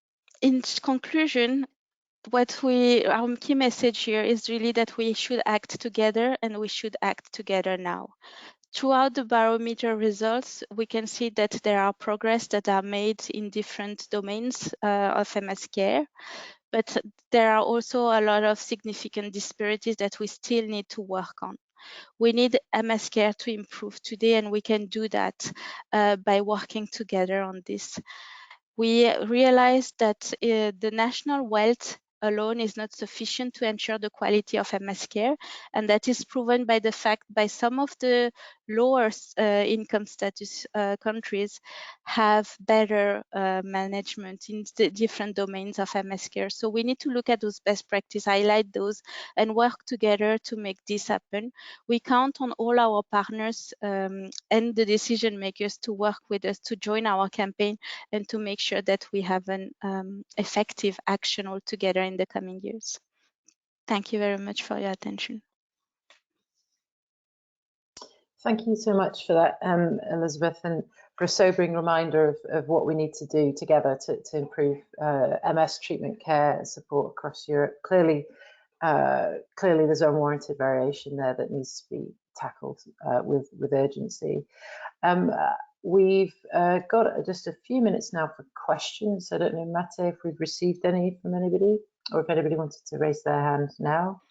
conclusion, our key message here is really that we should act together, and we should act together now. Throughout the barometer results, we can see that there are progress that are made in different domains of MS care, but there are also a lot of significant disparities that we still need to work on. We need MS care to improve today, and we can do that by working together on this. We realized that the national wealth alone is not sufficient to ensure the quality of MS care, and that is proven by the fact by some of the lower income status countries have better management in the different domains of MS care. So we need to look at those best practices, highlight those, and work together to make this happen. We count on all our partners and the decision makers to work with us to join our campaign and to make sure that we have an effective action all together in the coming years. Thank you very much for your attention. Thank you so much for that, Elizabeth, and for a sobering reminder of what we need to do together to improve MS treatment care and support across Europe. Clearly, there's unwarranted variation there that needs to be tackled with urgency. We've got just a few minutes now for questions. I don't know, Mate, if we've received any from anybody, or if anybody wanted to raise their hand now.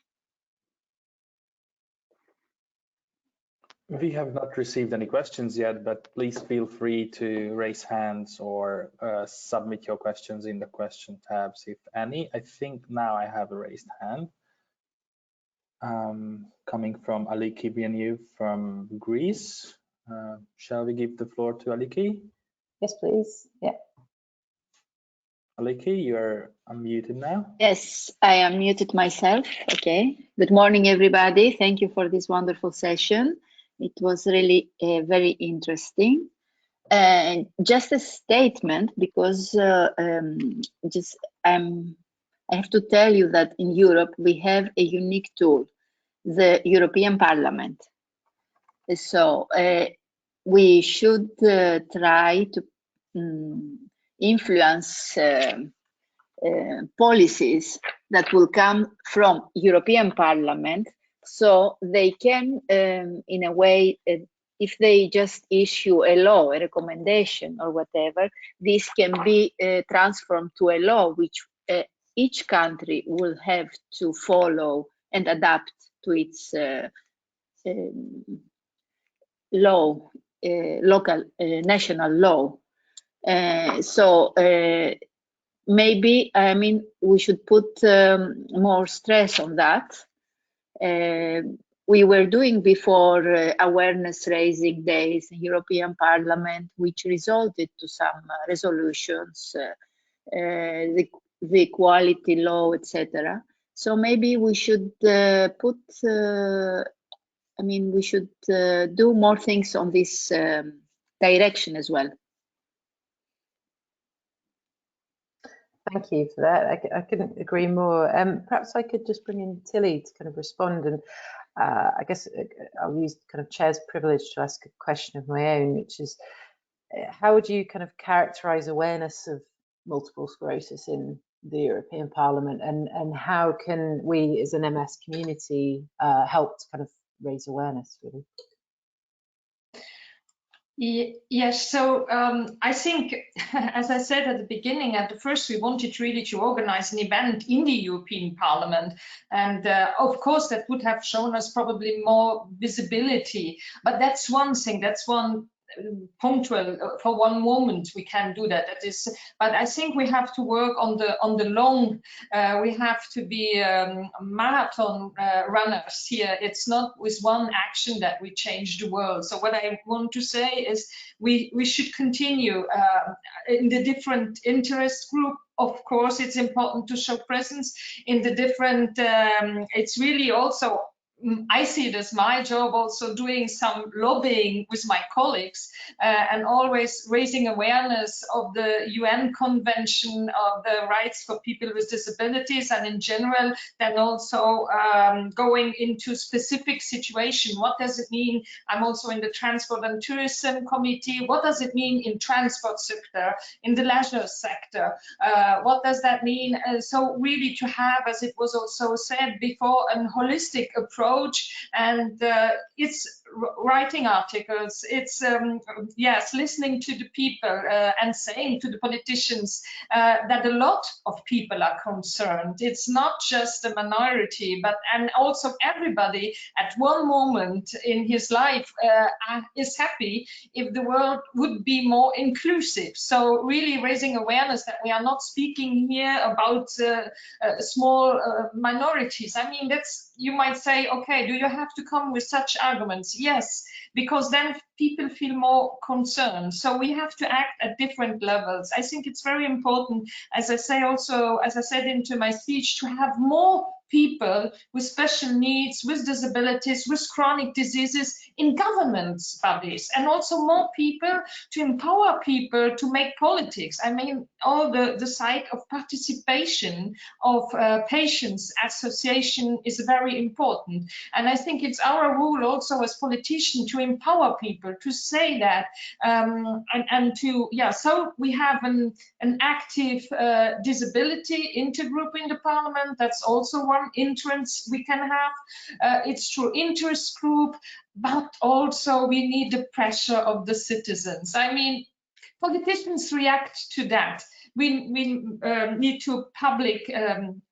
We have not received any questions yet, but please feel free to raise hands or submit your questions in the question tabs, if any. I think now I have a raised hand coming from Aliki Bieniu from Greece. Shall we give the floor to Aliki? Yes, please. Yeah. Aliki, you're unmuted now. Yes, I am muted myself. Okay. Good morning, everybody. Thank you for this wonderful session. It was really very interesting. And just a statement, because I have to tell you that in Europe we have a unique tool, the European Parliament. So we should try to influence policies that will come from European Parliament So they can, in a way, if they just issue a law, a recommendation or whatever, this can be transformed to a law which each country will have to follow and adapt to its law, local, national law. So maybe, I mean, we should put more stress on that. We were doing before awareness raising days in European Parliament, which resulted to some resolutions, the equality law, etc. So maybe we should I mean, we should do more things on this direction as well. Thank you for that. I couldn't agree more. Perhaps I could just bring in Tilly to kind of respond, and I guess I'll use kind of chair's privilege to ask a question of my own, which is, how would you kind of characterize awareness of multiple sclerosis in the European Parliament, and how can we as an MS community help to kind of raise awareness, really? Yes, so I think, as I said at the beginning, at the first we wanted really to organize an event in the European Parliament, and of course that would have shown us probably more visibility, but that's one thing, that's one punctual for one moment we can do that. That is, but I think we have to work on the long. We have to be marathon runners here. It's not with one action that we change the world. So what I want to say is we should continue in the different interest group. Of course, it's important to show presence in the different. It's really also, I see it as my job also doing some lobbying with my colleagues and always raising awareness of the UN Convention of the rights for people with disabilities, and in general then also going into specific situation. What does it mean? I'm also in the Transport and Tourism Committee. What does it mean in transport sector, in the leisure sector? What does that mean? So really to have, as it was also said before, a holistic approach, and it's writing articles, it's yes, listening to the people and saying to the politicians that a lot of people are concerned. It's not just a minority, but and also everybody at one moment in his life is happy if the world would be more inclusive. So really raising awareness that we are not speaking here about small minorities. I mean, that's, you might say, okay, do you have to come with such arguments? Yes, because then people feel more concerned. So we have to act at different levels. I think it's very important, as I say also, as I said into my speech, to have more people with special needs, with disabilities, with chronic diseases in governance bodies, and also more people to empower people to make politics. I mean, all the side of participation of patients association is very important. And I think it's our role also as politicians to empower people, to say that, and to, yeah, so we have an active disability intergroup in the parliament. That's also one entrance we can have. It's through interest group, but also we need the pressure of the citizens. I mean, politicians react to that. We need to public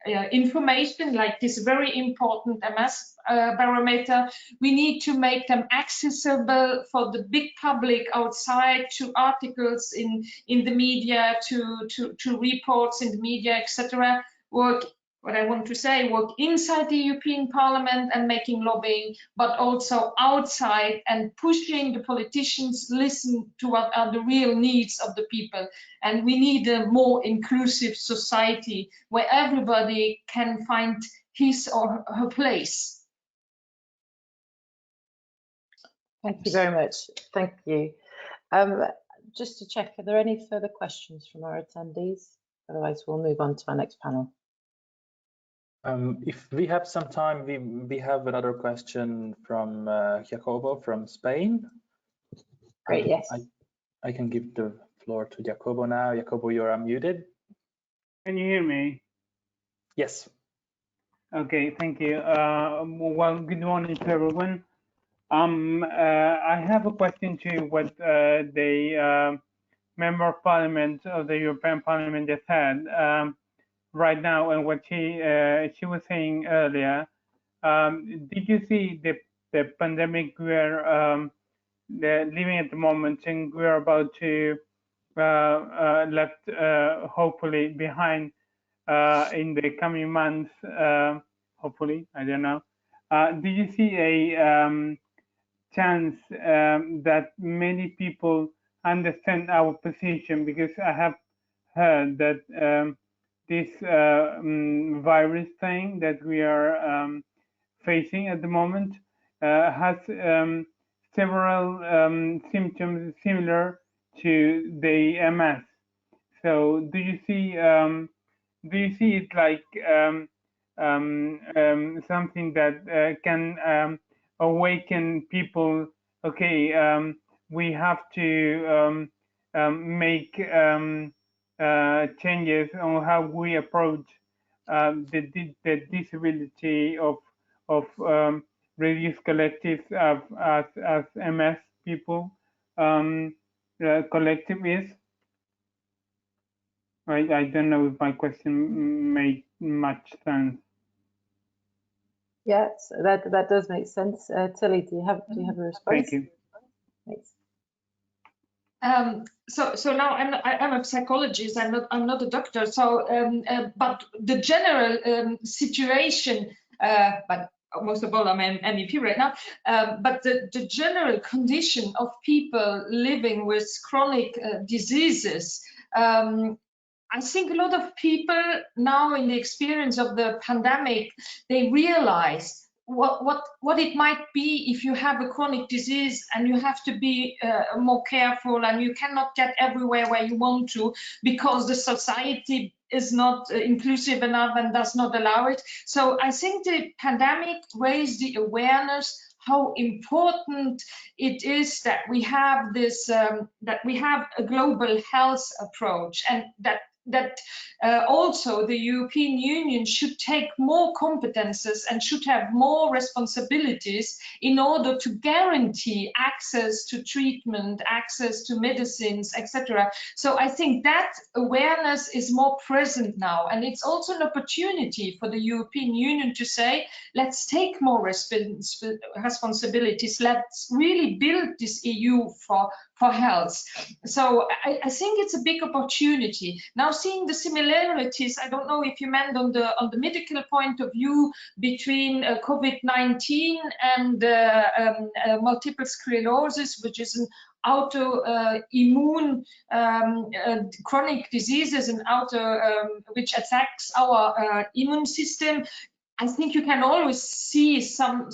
information like this very important MS barometer. We need to make them accessible for the big public outside, to articles in the media, to reports in the media, etc. Work, what I want to say, work inside the European Parliament and making lobbying, but also outside and pushing the politicians, listen to what are the real needs of the people. And we need a more inclusive society where everybody can find his or her place. Thank you very much. Thank you. Just to check, are there any further questions from our attendees? Otherwise, we'll move on to our next panel. If we have some time, we have another question from Jacobo from Spain. Great, yes. I can give the floor to Jacobo now. Jacobo, you're unmuted. Can you hear me? Yes. Okay, thank you. Well, good morning to everyone. I have a question to what the Member of Parliament of the European Parliament just had right now, and what she was saying earlier. Did you see the pandemic we're living at the moment, and we're about to left hopefully behind in the coming months? Hopefully, I don't know. Do you see a chance that many people understand our position? Because I have heard that this virus thing that we are facing at the moment has several symptoms similar to the MS. So do you see it like something that can awaken people? Okay, we have to make changes on how we approach the disability of reduced collectives as MS people collective is. I don't know if my question made much sense. Yes, that does make sense. Tilly, do you have a response? Thank you. Thanks. So now I'm a psychologist. I'm not a doctor. So but the general situation, but most of all I'm an MEP right now. But the general condition of people living with chronic diseases. I think a lot of people now, in the experience of the pandemic, they realize what it might be if you have a chronic disease and you have to be more careful, and you cannot get everywhere where you want to because the society is not inclusive enough and does not allow it. So I think the pandemic raised the awareness how important it is that we have this that we have a global health approach, and that also the European Union should take more competences and should have more responsibilities in order to guarantee access to treatment, access to medicines, etc. So I think that awareness is more present now, and it's also an opportunity for the European Union to say, let's take more responsibilities, let's really build this EU for health. So I think it's a big opportunity. Now, seeing the similarities, I don't know if you meant on the medical point of view between COVID-19 and multiple sclerosis, which is an autoimmune chronic diseases and which attacks our immune system. I think you can always see some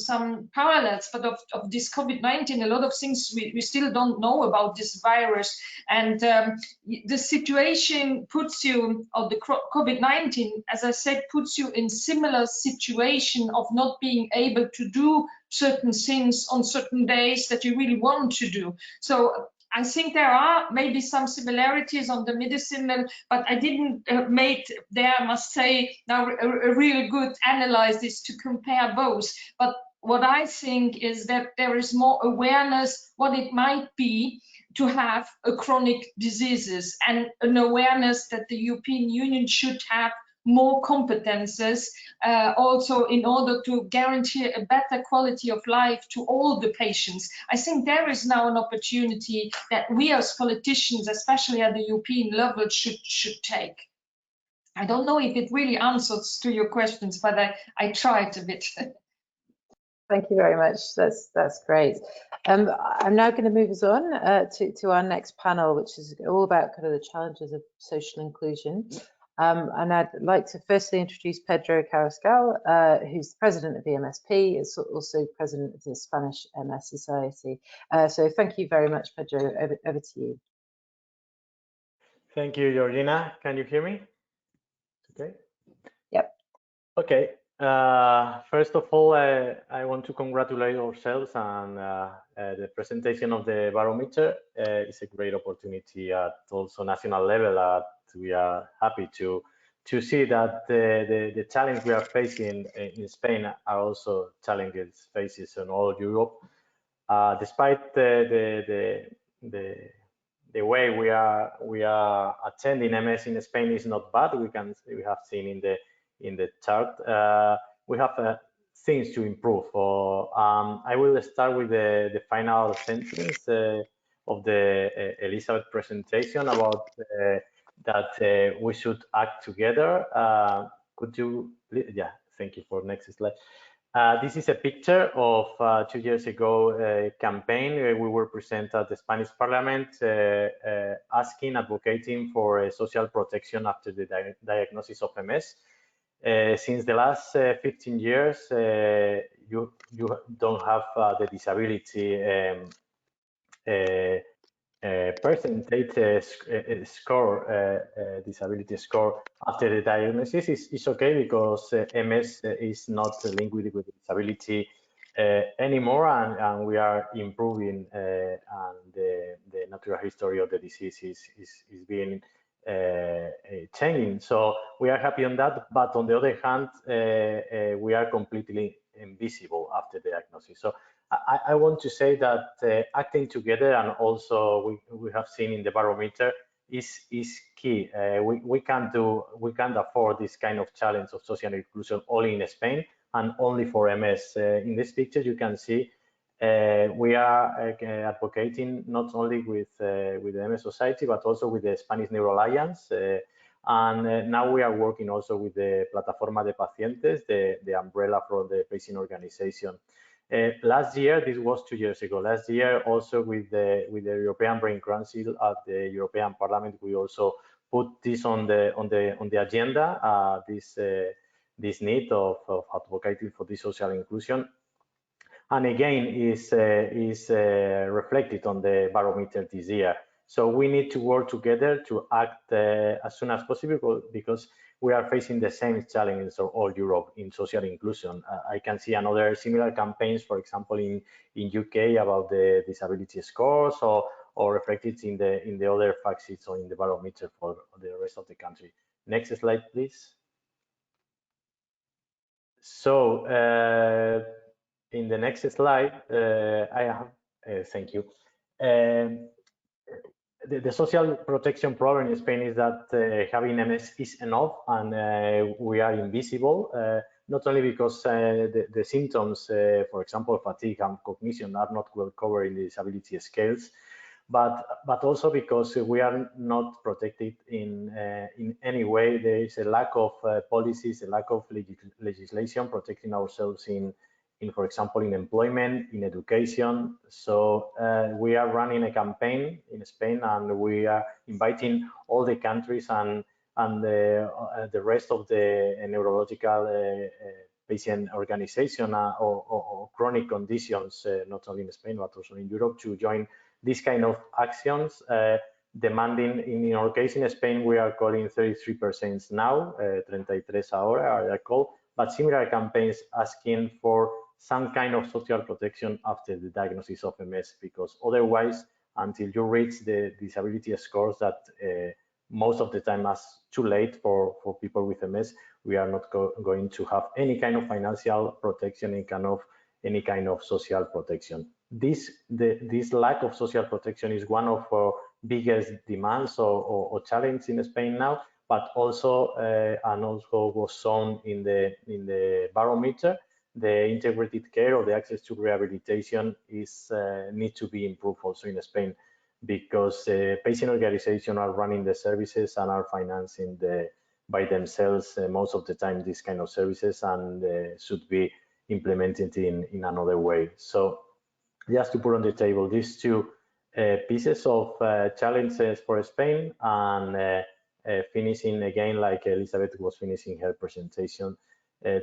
parallels, but of this COVID-19, a lot of things we still don't know about this virus. And the situation puts you, or the COVID-19, as I said, puts you in similar situation of not being able to do certain things on certain days that you really want to do. So I think there are maybe some similarities on the medicinal, but I didn't make there, I must say, now a really good analysis to compare both. But what I think is that there is more awareness what it might be to have a chronic diseases, and an awareness that the European Union should have more competences also in order to guarantee a better quality of life to all the patients. I think there is now an opportunity that we as politicians, especially at the European level, should take. I don't know if it really answers to your questions, but I tried a bit. Thank you very much. That's great. I'm now going to move us on to our next panel, which is all about kind of the challenges of social inclusion. And I'd like to firstly introduce Pedro Carrascal, who's the president of the EMSP, is also president of the Spanish MS Society. So thank you very much, Pedro. Over to you. Thank you, Georgina. Can you hear me? Okay. Yep. Okay. First of all, I want to congratulate ourselves on the presentation of the Barometer. It's a great opportunity at also national level. We are happy to to see that the challenge we are facing in Spain are also challenges faces in all Europe. Despite the way we are attending MS in Spain is not bad. We have seen in the chart. We have things to improve. I will start with the final sentence of the Elizabeth presentation about that we should act together. Could you, yeah, thank you for next slide. This is a picture of 2 years ago campaign. We were present at the Spanish Parliament advocating for social protection after the diagnosis of MS. Since the last 15 years, you don't have the disability percentage score, disability score after the diagnosis is okay, because MS is not linked with disability anymore, and we are improving, and the natural history of the disease is being changing. So we are happy on that, but on the other hand, we are completely invisible after the diagnosis. So I want to say that acting together, and also we have seen in the Barometer, is key. We can't afford this kind of challenge of social inclusion only in Spain and only for MS. In this picture, you can see we are advocating not only with the MS Society, but also with the Spanish Neuro Alliance. And now we are working also with the Plataforma de Pacientes, the umbrella for the patient organization. Last year, this was 2 years ago. Last year, also with the European Brain Council at the European Parliament, we also put this on the agenda. This need of advocating for this social inclusion, and again is reflected on the Barometer this year. So we need to work together to act as soon as possible, because we are facing the same challenges of all Europe in social inclusion. I can see another similar campaigns, for example, in UK about the disability scores, or reflected in the other fact sheets or in the Barometer for the rest of the country. Next slide, please. So in the next slide, I have, thank you. The social protection problem in Spain is that having MS is enough, and we are invisible, not only because the symptoms, for example, fatigue and cognition, are not well covered in the disability scales, but also because we are not protected in any way. There is a lack of policies, a lack of legislation protecting ourselves in, for example, in employment, in education. So we are running a campaign in Spain, and we are inviting all the countries and the rest of the neurological patient organization or chronic conditions, not only in Spain, but also in Europe, to join this kind of actions, demanding, in our case in Spain, we are calling 33% now, 33 ahora are called, but similar campaigns asking for some kind of social protection after the diagnosis of MS, because otherwise, until you reach the disability scores that most of the time is too late for people with MS, we are not going to have any kind of financial protection, any kind of social protection. This lack of social protection is one of our biggest demands or challenges in Spain now, but also and also was shown in the Barometer. The integrated care or the access to rehabilitation needs to be improved also in Spain, because patient organizations are running the services and are financing by themselves most of the time these kind of services, and should be implemented in another way. So just to put on the table these two pieces of challenges for Spain, and finishing again like Elizabeth was finishing her presentation,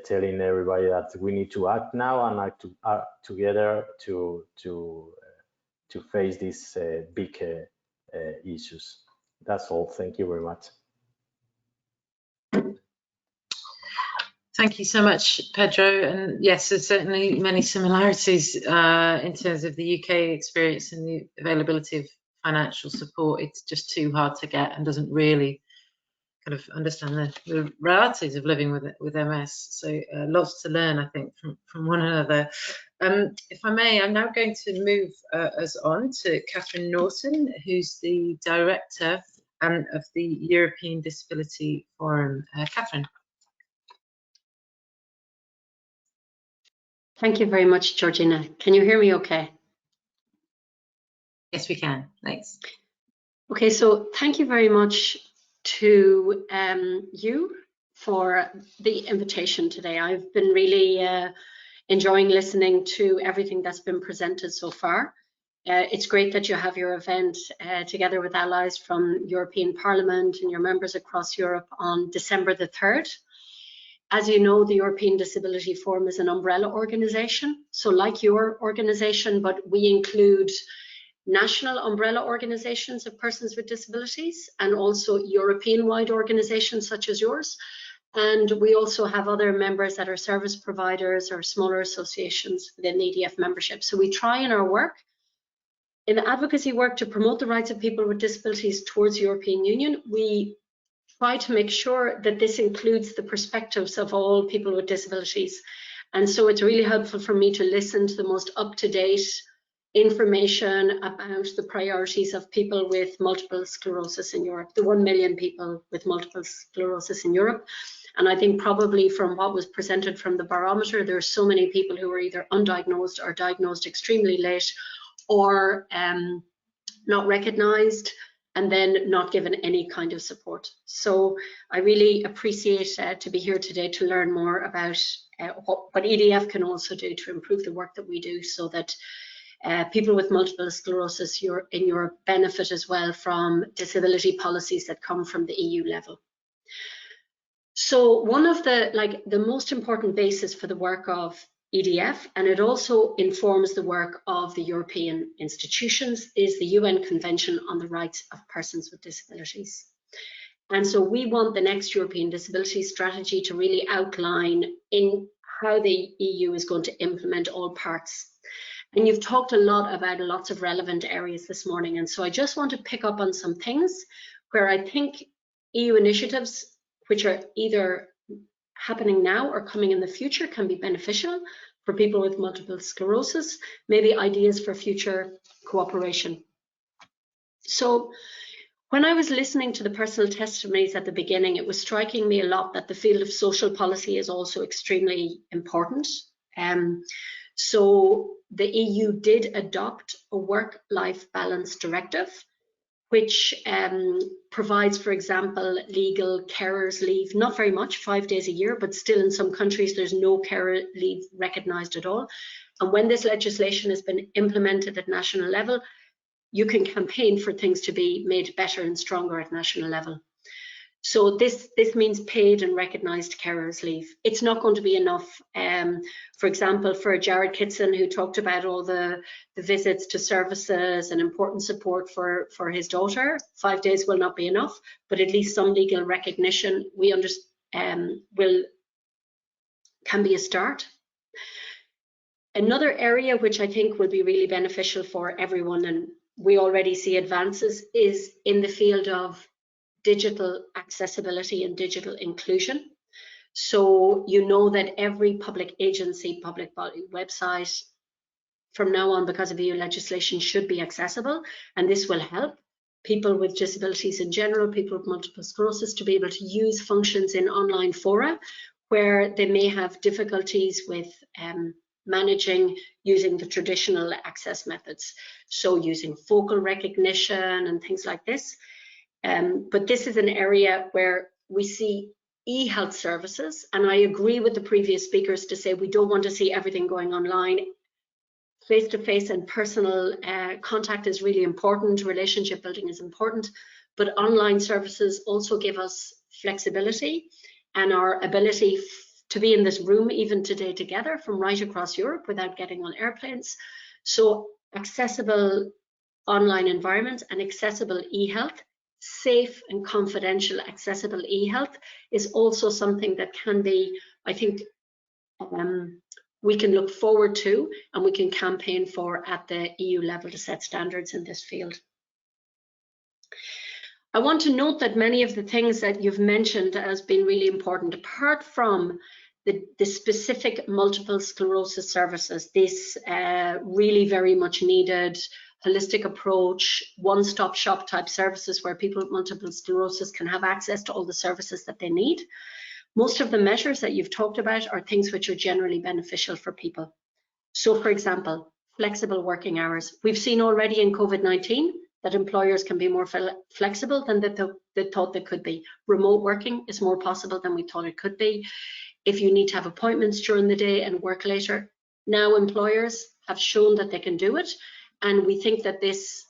telling everybody that we need to act now and act together to face these big issues. That's all. Thank you very much. Thank you so much, Pedro. And yes, there's certainly many similarities in terms of the UK experience and the availability of financial support. It's just too hard to get and doesn't really kind of understand the realities of living with MS. So lots to learn, I think, from one another. If I may, I'm now going to move us on to Catherine Norton, who's the Director of the European Disability Forum. Catherine. Thank you very much, Georgina. Can you hear me okay? Yes, we can. Thanks. Okay, so thank you very much to you for the invitation today. I've been really enjoying listening to everything that's been presented so far. It's great that you have your event together with allies from European Parliament and your members across Europe on December the 3rd. As you know, the European Disability Forum is an umbrella organisation, so like your organisation, but we include national umbrella organisations of persons with disabilities and also European-wide organisations such as yours. And we also have other members that are service providers or smaller associations within the EDF membership. So we try in our work, in the advocacy work to promote the rights of people with disabilities towards the European Union, we try to make sure that this includes the perspectives of all people with disabilities. And so it's really helpful for me to listen to the most up-to-date information about the priorities of people with multiple sclerosis in Europe, the 1 million people with multiple sclerosis in Europe. And I think probably from what was presented from the Barometer, there are so many people who are either undiagnosed or diagnosed extremely late or not recognised and then not given any kind of support. So I really appreciate to be here today to learn more about what EDF can also do to improve the work that we do so that people with multiple sclerosis in Europe benefit as well from disability policies that come from the EU level. So one of the most important basis for the work of EDF, and it also informs the work of the European institutions, is the UN Convention on the Rights of Persons with Disabilities. And so we want the next European Disability Strategy to really outline in how the EU is going to implement all parts. And you've talked a lot about lots of relevant areas this morning. And so I just want to pick up on some things where I think EU initiatives, which are either happening now or coming in the future, can be beneficial for people with multiple sclerosis, maybe ideas for future cooperation. So when I was listening to the personal testimonies at the beginning, it was striking me a lot that the field of social policy is also extremely important. So the EU did adopt a work-life balance directive, which provides, for example, legal carers leave, not very much, 5 days a year, but still in some countries there's no carer leave recognised at all. And when this legislation has been implemented at national level, you can campaign for things to be made better and stronger at national level. So this means paid and recognised carers leave. It's not going to be enough, for example, for Jared Kitson, who talked about all the visits to services and important support for his daughter. 5 days will not be enough, but at least some legal recognition we understand can be a start. Another area which I think will be really beneficial for everyone, and we already see advances, is in the field of digital accessibility and digital inclusion. So you know that every public agency, public body website from now on, because of EU legislation, should be accessible, and this will help people with disabilities in general, people with multiple sclerosis, to be able to use functions in online fora where they may have difficulties with managing using the traditional access methods. So using focal recognition and things like this. But this is an area where we see e-health services, and I agree with the previous speakers to say we don't want to see everything going online. Face-to-face and personal contact is really important, relationship building is important, but online services also give us flexibility and our ability to be in this room even today together from right across Europe without getting on airplanes. So accessible online environments and accessible e-health, safe and confidential accessible e-health is also something that can be, I think, we can look forward to and we can campaign for at the EU level to set standards in this field. I want to note that many of the things that you've mentioned has been really important. Apart from the specific multiple sclerosis services, this really very much needed holistic approach, one-stop shop type services where people with multiple sclerosis can have access to all the services that they need. Most of the measures that you've talked about are things which are generally beneficial for people. So, for example, flexible working hours. We've seen already in COVID-19 that employers can be more flexible than they thought they could be. Remote working is more possible than we thought it could be. If you need to have appointments during the day and work later, now employers have shown that they can do it. And we think that this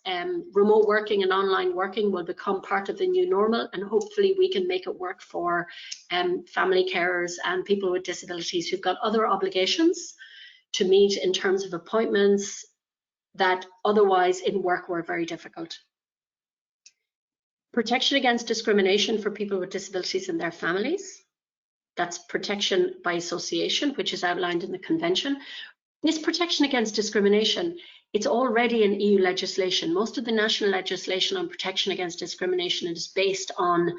remote working and online working will become part of the new normal, and hopefully we can make it work for family carers and people with disabilities who've got other obligations to meet in terms of appointments that otherwise in work were very difficult. Protection against discrimination for people with disabilities and their families. That's protection by association, which is outlined in the convention. This protection against discrimination, it's already in EU legislation. Most of the national legislation on protection against discrimination is based on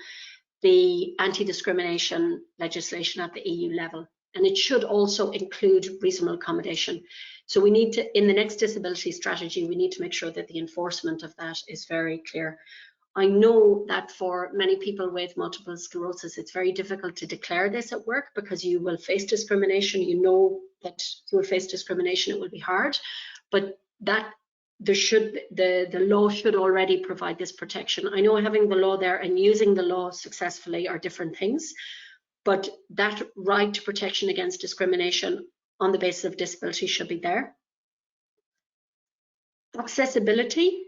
the anti-discrimination legislation at the EU level. And it should also include reasonable accommodation. So we need to, in the next disability strategy, we need to make sure that the enforcement of that is very clear. I know that for many people with multiple sclerosis, it's very difficult to declare this at work because you will face discrimination. You know that you will face discrimination, it will be hard, but that the law should already provide this protection. I know having the law there and using the law successfully are different things, but that right to protection against discrimination on the basis of disability should be there. Accessibility,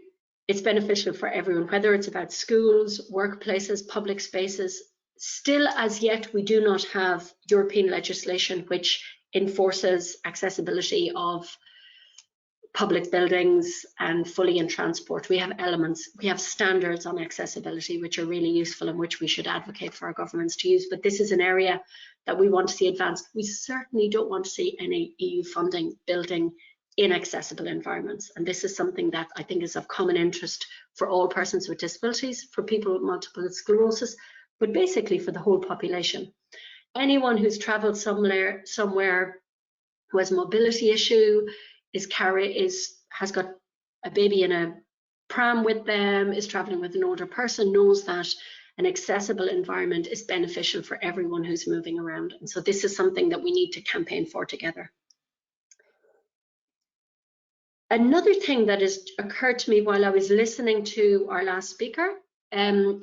it's beneficial for everyone, whether it's about schools, workplaces, public spaces. Still, as yet, we do not have European legislation which enforces accessibility of public buildings and fully in transport. We have elements, we have standards on accessibility which are really useful and which we should advocate for our governments to use, but this is an area that we want to see advanced. We certainly don't want to see any EU funding building inaccessible environments, and this is something that I think is of common interest for all persons with disabilities, for people with multiple sclerosis, but basically for the whole population. Anyone who's traveled somewhere who has a mobility issue, has got a baby in a pram with them, is traveling with an older person, knows that an accessible environment is beneficial for everyone who's moving around. And so this is something that we need to campaign for together. Another thing that has occurred to me while I was listening to our last speaker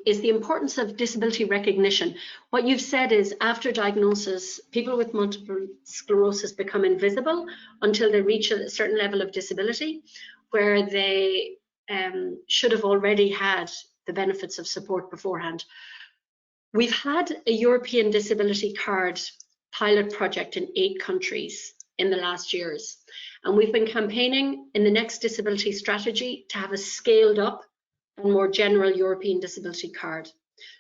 is the importance of disability recognition. What you've said is after diagnosis, people with multiple sclerosis become invisible until they reach a certain level of disability where they should have already had the benefits of support beforehand. We've had a European disability card pilot project in 8 countries in the last years. And we've been campaigning in the next disability strategy to have a scaled up and more general European disability card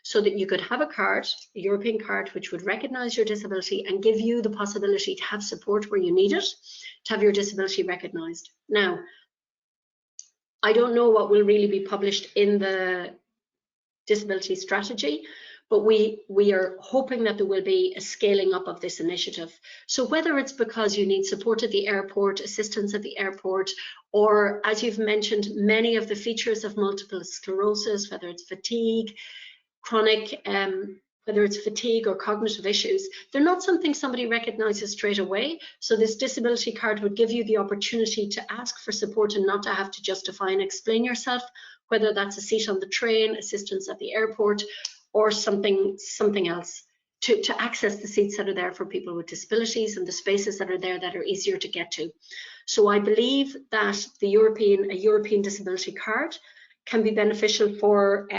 so that you could have a card, a European card, which would recognize your disability and give you the possibility to have support where you need it, to have your disability recognized. Now, I don't know what will really be published in the disability strategy, but we are hoping that there will be a scaling up of this initiative. So whether it's because you need support at the airport, assistance at the airport, or as you've mentioned, many of the features of multiple sclerosis, whether it's fatigue, chronic, whether it's fatigue or cognitive issues, they're not something somebody recognizes straight away. So this disability card would give you the opportunity to ask for support and not to have to justify and explain yourself, whether that's a seat on the train, assistance at the airport, or something else, to access the seats that are there for people with disabilities and the spaces that are there that are easier to get to. So I believe that a European disability card can be beneficial for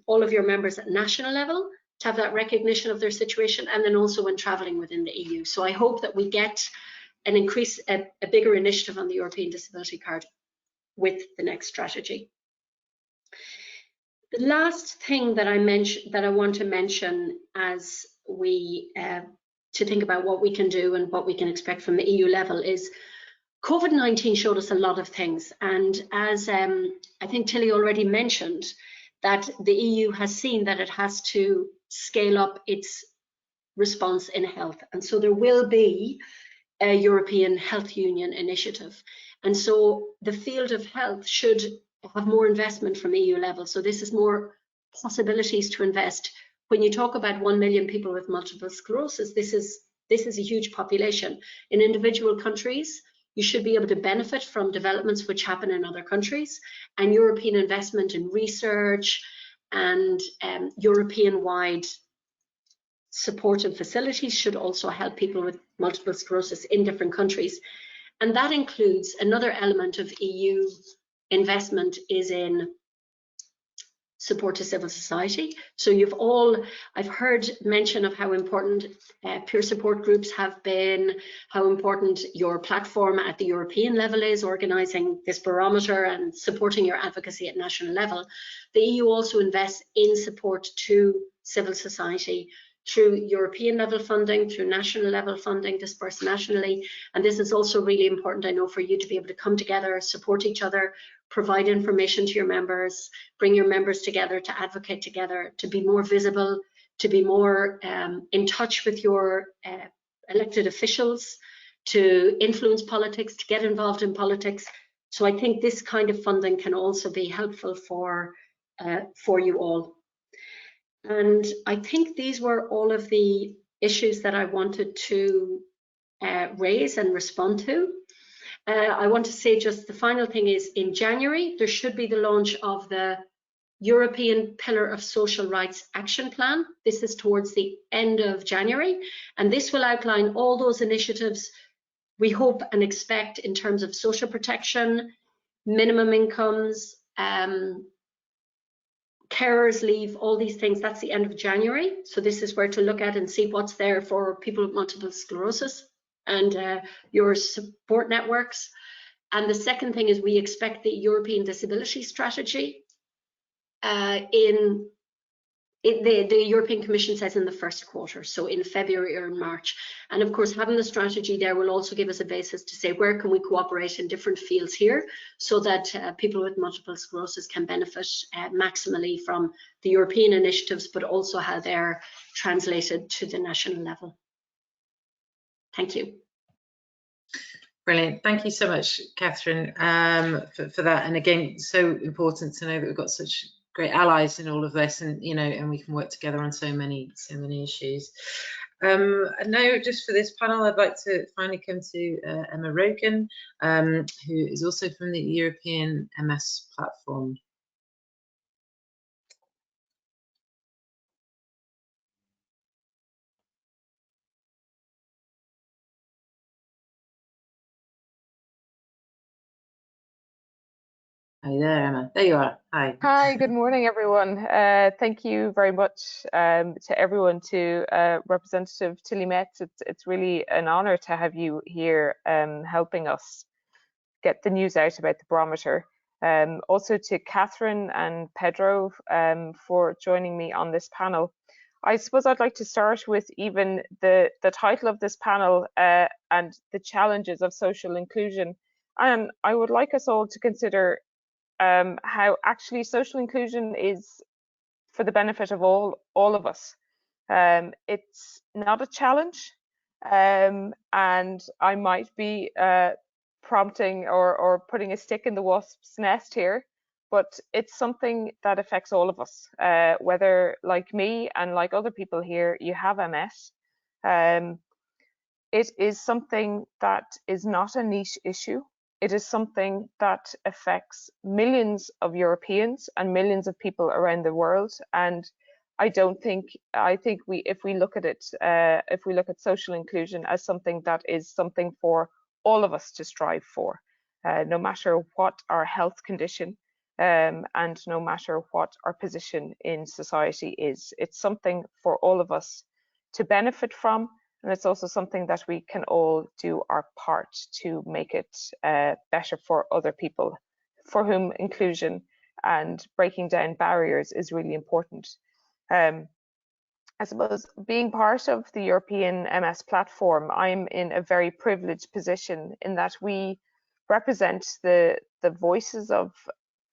all of your members at national level to have that recognition of their situation, and then also when traveling within the EU. So I hope that we get an increase, a bigger initiative on the European disability card with the next strategy. The last thing that I want to mention as we to think about what we can do and what we can expect from the EU level is COVID-19 showed us a lot of things, and as I think Tilly already mentioned, that the EU has seen that it has to scale up its response in health. And so there will be a European Health Union initiative. And so the field of health should have more investment from EU level. So this is more possibilities to invest. When you talk about 1 million people with multiple sclerosis, this is a huge population. In individual countries, you should be able to benefit from developments which happen in other countries, and European investment in research and European-wide supportive facilities should also help people with multiple sclerosis in different countries. And that includes another element of EU investment is in support to civil society. So I've heard mention of how important peer support groups have been, how important your platform at the European level is, organising this barometer and supporting your advocacy at national level. The EU also invests in support to civil society through European level funding, through national level funding dispersed nationally. And this is also really important, I know, for you to be able to come together, support each other, provide information to your members, bring your members together to advocate together, to be more visible, to be more in touch with your elected officials, to influence politics, to get involved in politics. So I think this kind of funding can also be helpful for you all. And I think these were all of the issues that I wanted to raise and respond to. I want to say just the final thing is in January, there should be the launch of the European Pillar of Social Rights Action Plan. This is towards the end of January, and this will outline all those initiatives we hope and expect in terms of social protection, minimum incomes, carers leave, all these things. That's the end of January. So this is where to look at and see what's there for people with multiple sclerosis and your support networks. And the second thing is we expect the European Disability Strategy the European Commission says in the first quarter, so in February or March. And of course, having the strategy there will also give us a basis to say where can we cooperate in different fields here so that people with multiple sclerosis can benefit maximally from the European initiatives, but also how they're translated to the national level. Thank you. Brilliant. Thank you so much, Catherine, for that. And again, so important to know that we've got such great allies in all of this, and and we can work together on so many issues. Now, just for this panel, I'd like to finally come to Emma Rogan, who is also from the European MS platform. Hi there, Emma. There you are. Hi. Hi, good morning, everyone. Thank you very much to everyone, to Representative Tilly Metz. It's really an honour to have you here helping us get the news out about the barometer. Also to Catherine and Pedro for joining me on this panel. I suppose I'd like to start with even the title of this panel and the challenges of social inclusion. And I would like us all to consider how actually social inclusion is for the benefit of all of us. It's not a challenge, and I might be prompting or putting a stick in the wasp's nest here, but it's something that affects all of us, whether like me and like other people here, you have MS. It is something that is not a niche issue. It is something that affects millions of Europeans and millions of people around the world. And I think if we look at it, if we look at social inclusion as something that is something for all of us to strive for, no matter what our health condition and no matter what our position in society is, it's something for all of us to benefit from. And it's also something that we can all do our part to make it better for other people, for whom inclusion and breaking down barriers is really important. I suppose being part of the European MS platform, I'm in a very privileged position in that we represent the voices of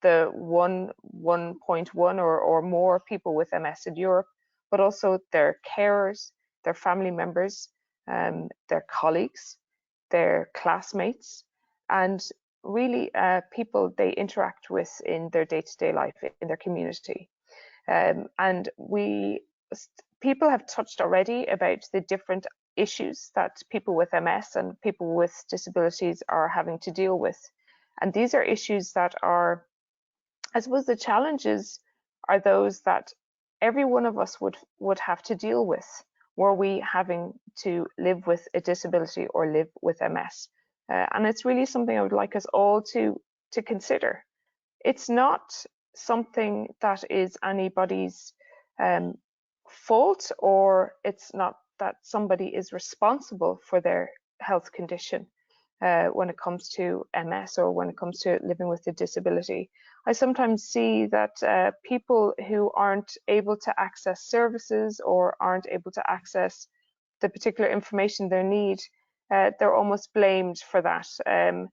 the 1.1 or more people with MS in Europe, but also their carers, their family members, their colleagues, their classmates, and really people they interact with in their day-to-day life in their community. And people have touched already about the different issues that people with MS and people with disabilities are having to deal with. And these are issues that are, I suppose the challenges are those that every one of us would have to deal with were we having to live with a disability or live with MS. And it's really something I would like us all to consider. It's not something that is anybody's fault, or it's not that somebody is responsible for their health condition when it comes to MS or when it comes to living with a disability. I sometimes see that people who aren't able to access services or aren't able to access the particular information they need, they're almost blamed for that. And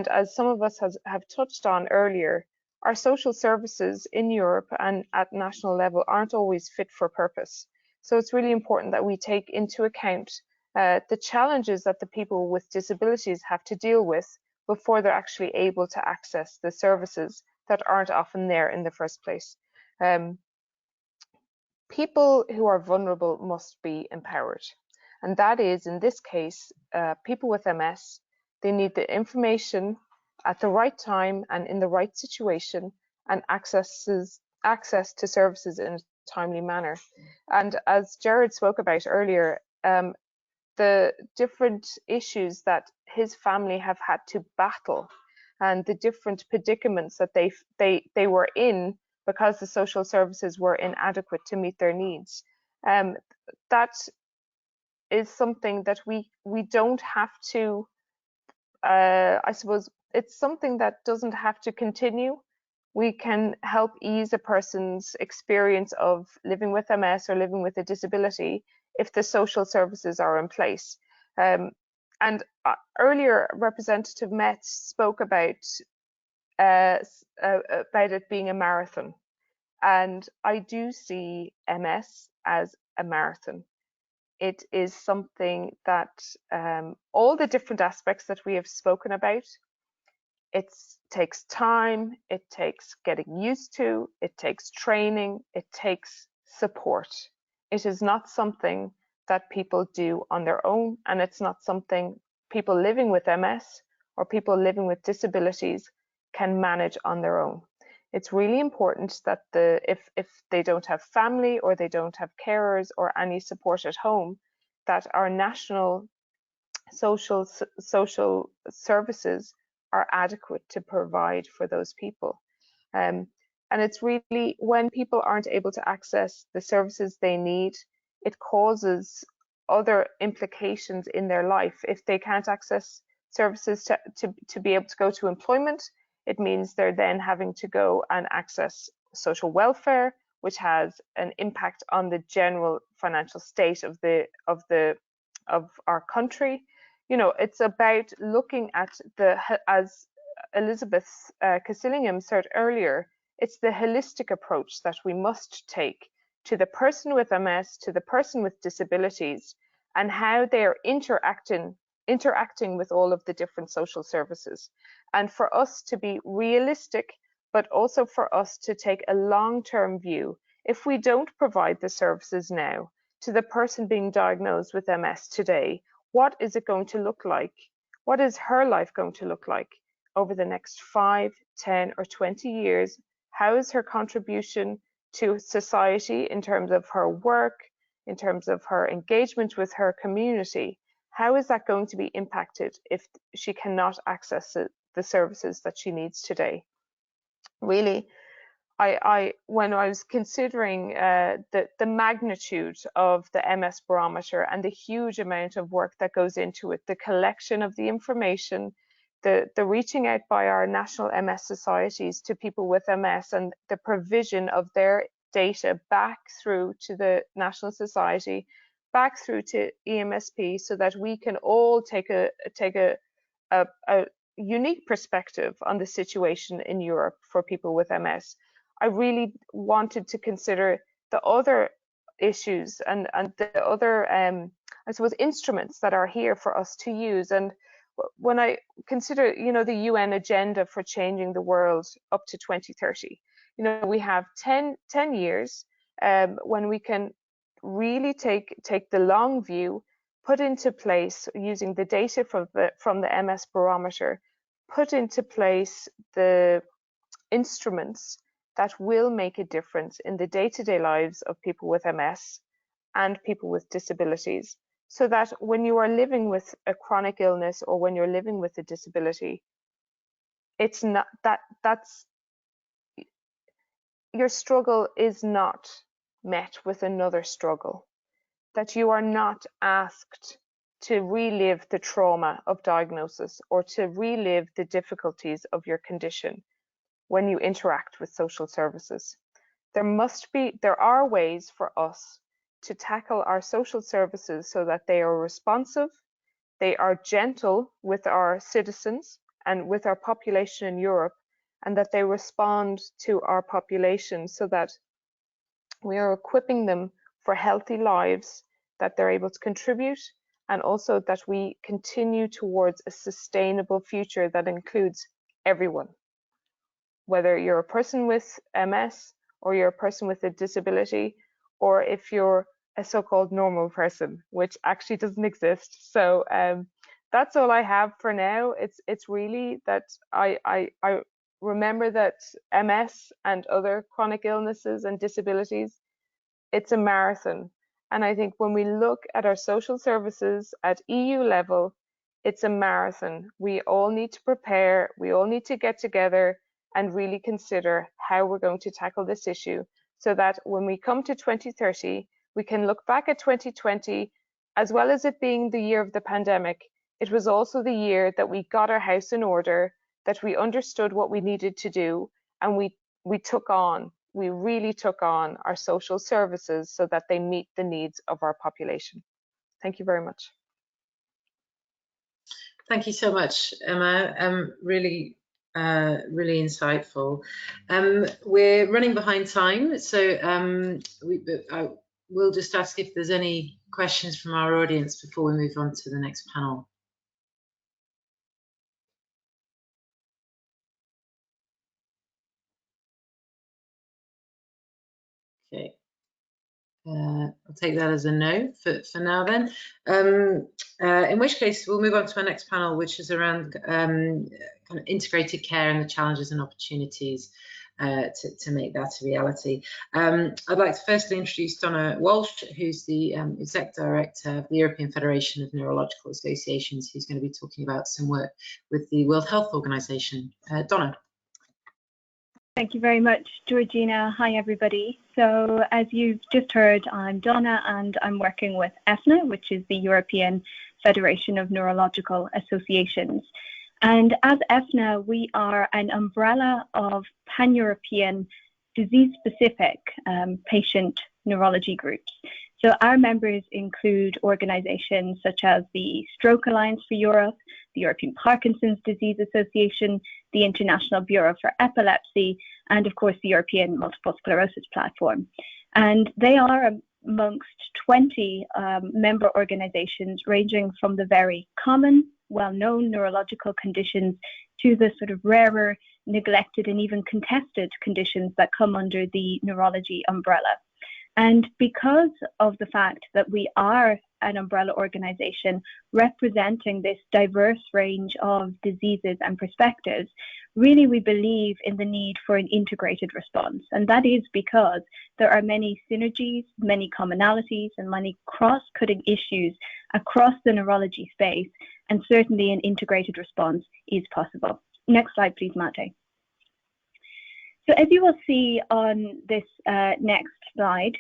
as some of us have touched on earlier, our social services in Europe and at national level aren't always fit for purpose. So it's really important that we take into account the challenges that the people with disabilities have to deal with before they're actually able to access the services that aren't often there in the first place. People who are vulnerable must be empowered. And that is, in this case, people with MS, they need the information at the right time and in the right situation, and access to services in a timely manner. And as Jared spoke about earlier, the different issues that his family have had to battle and the different predicaments that they were in because the social services were inadequate to meet their needs. That is something that we don't have to, I suppose, it's something that doesn't have to continue. We can help ease a person's experience of living with MS or living with a disability if the social services are in place. And earlier, Representative Metz spoke about it being a marathon. And I do see MS as a marathon. It is something that all the different aspects that we have spoken about, it takes time, it takes getting used to, it takes training, it takes support. It is not something that people do on their own, and it's not something people living with MS or people living with disabilities can manage on their own. It's really important that if they don't have family or they don't have carers or any support at home, that our national social services are adequate to provide for those people. And it's really when people aren't able to access the services they need, it causes other implications in their life. If they can't access services to be able to go to employment, it means they're then having to go and access social welfare, which has an impact on the general financial state of our country. You know, it's about looking at as Elizabeth Cassillingham said earlier, it's the holistic approach that we must take to the person with MS, to the person with disabilities, and how they are interacting with all of the different social services. And for us to be realistic, but also for us to take a long-term view. If we don't provide the services now to the person being diagnosed with MS today, what is it going to look like? What is her life going to look like over the next 5, 10, or 20 years? How is her contribution to society in terms of her work, in terms of her engagement with her community? How is that going to be impacted if she cannot access the services that she needs today? Really, when I was considering the magnitude of the MS Barometer and the huge amount of work that goes into it, the collection of the information, the reaching out by our national MS societies to people with MS and the provision of their data back through to the National Society, back through to EMSP, so that we can all take a unique perspective on the situation in Europe for people with MS, I really wanted to consider the other issues and the other, I suppose, instruments that are here for us to use. And when I consider, the UN agenda for changing the world up to 2030, we have 10 years when we can really take the long view, put into place, using the data from the MS Barometer, put into place the instruments that will make a difference in the day-to-day lives of people with MS and people with disabilities, so that when you are living with a chronic illness or when you're living with a disability, it's not that's your struggle is not met with another struggle, that you are not asked to relive the trauma of diagnosis or to relive the difficulties of your condition when you interact with social services. There are ways for us to tackle our social services so that they are responsive, they are gentle with our citizens and with our population in Europe, and that they respond to our population so that we are equipping them for healthy lives, that they're able to contribute, and also that we continue towards a sustainable future that includes everyone. Whether you're a person with MS, or you're a person with a disability, or if you're a so-called normal person, which actually doesn't exist. So that's all I have for now. It's really that I remember that MS and other chronic illnesses and disabilities, it's a marathon. And I think when we look at our social services at EU level, it's a marathon. We all need to prepare, we all need to get together and really consider how we're going to tackle this issue, so that when we come to 2030, we can look back at 2020, as well as it being the year of the pandemic, it was also the year that we got our house in order, that we understood what we needed to do, and we really took on our social services so that they meet the needs of our population. Thank you very much. Thank you so much, Emma. Really insightful. We're running behind time, so we'll just ask if there's any questions from our audience before we move on to the next panel. Okay. I'll take that as a no for now then. In which case we'll move on to our next panel, which is around kind of integrated care and the challenges and opportunities to make that a reality. I'd like to firstly introduce Donna Walsh, who's the Exec Director of the European Federation of Neurological Associations, who's going to be talking about some work with the World Health Organization. Donna. Thank you very much, Georgina. Hi, everybody. So as you've just heard, I'm Donna, and I'm working with EFNA, which is the European Federation of Neurological Associations. And as EFNA, we are an umbrella of pan-European disease-specific patient neurology groups. So our members include organizations such as the Stroke Alliance for Europe, the European Parkinson's Disease Association, the International Bureau for Epilepsy, and of course the European Multiple Sclerosis Platform. And they are amongst 20 member organizations ranging from the very common, well-known neurological conditions to the sort of rarer, neglected, and even contested conditions that come under the neurology umbrella. And because of the fact that we are an umbrella organization representing this diverse range of diseases and perspectives, really we believe in the need for an integrated response. And that is because there are many synergies, many commonalities, and many cross-cutting issues across the neurology space, and certainly an integrated response is possible. Next slide, please, Mate. So as you will see on this next slide,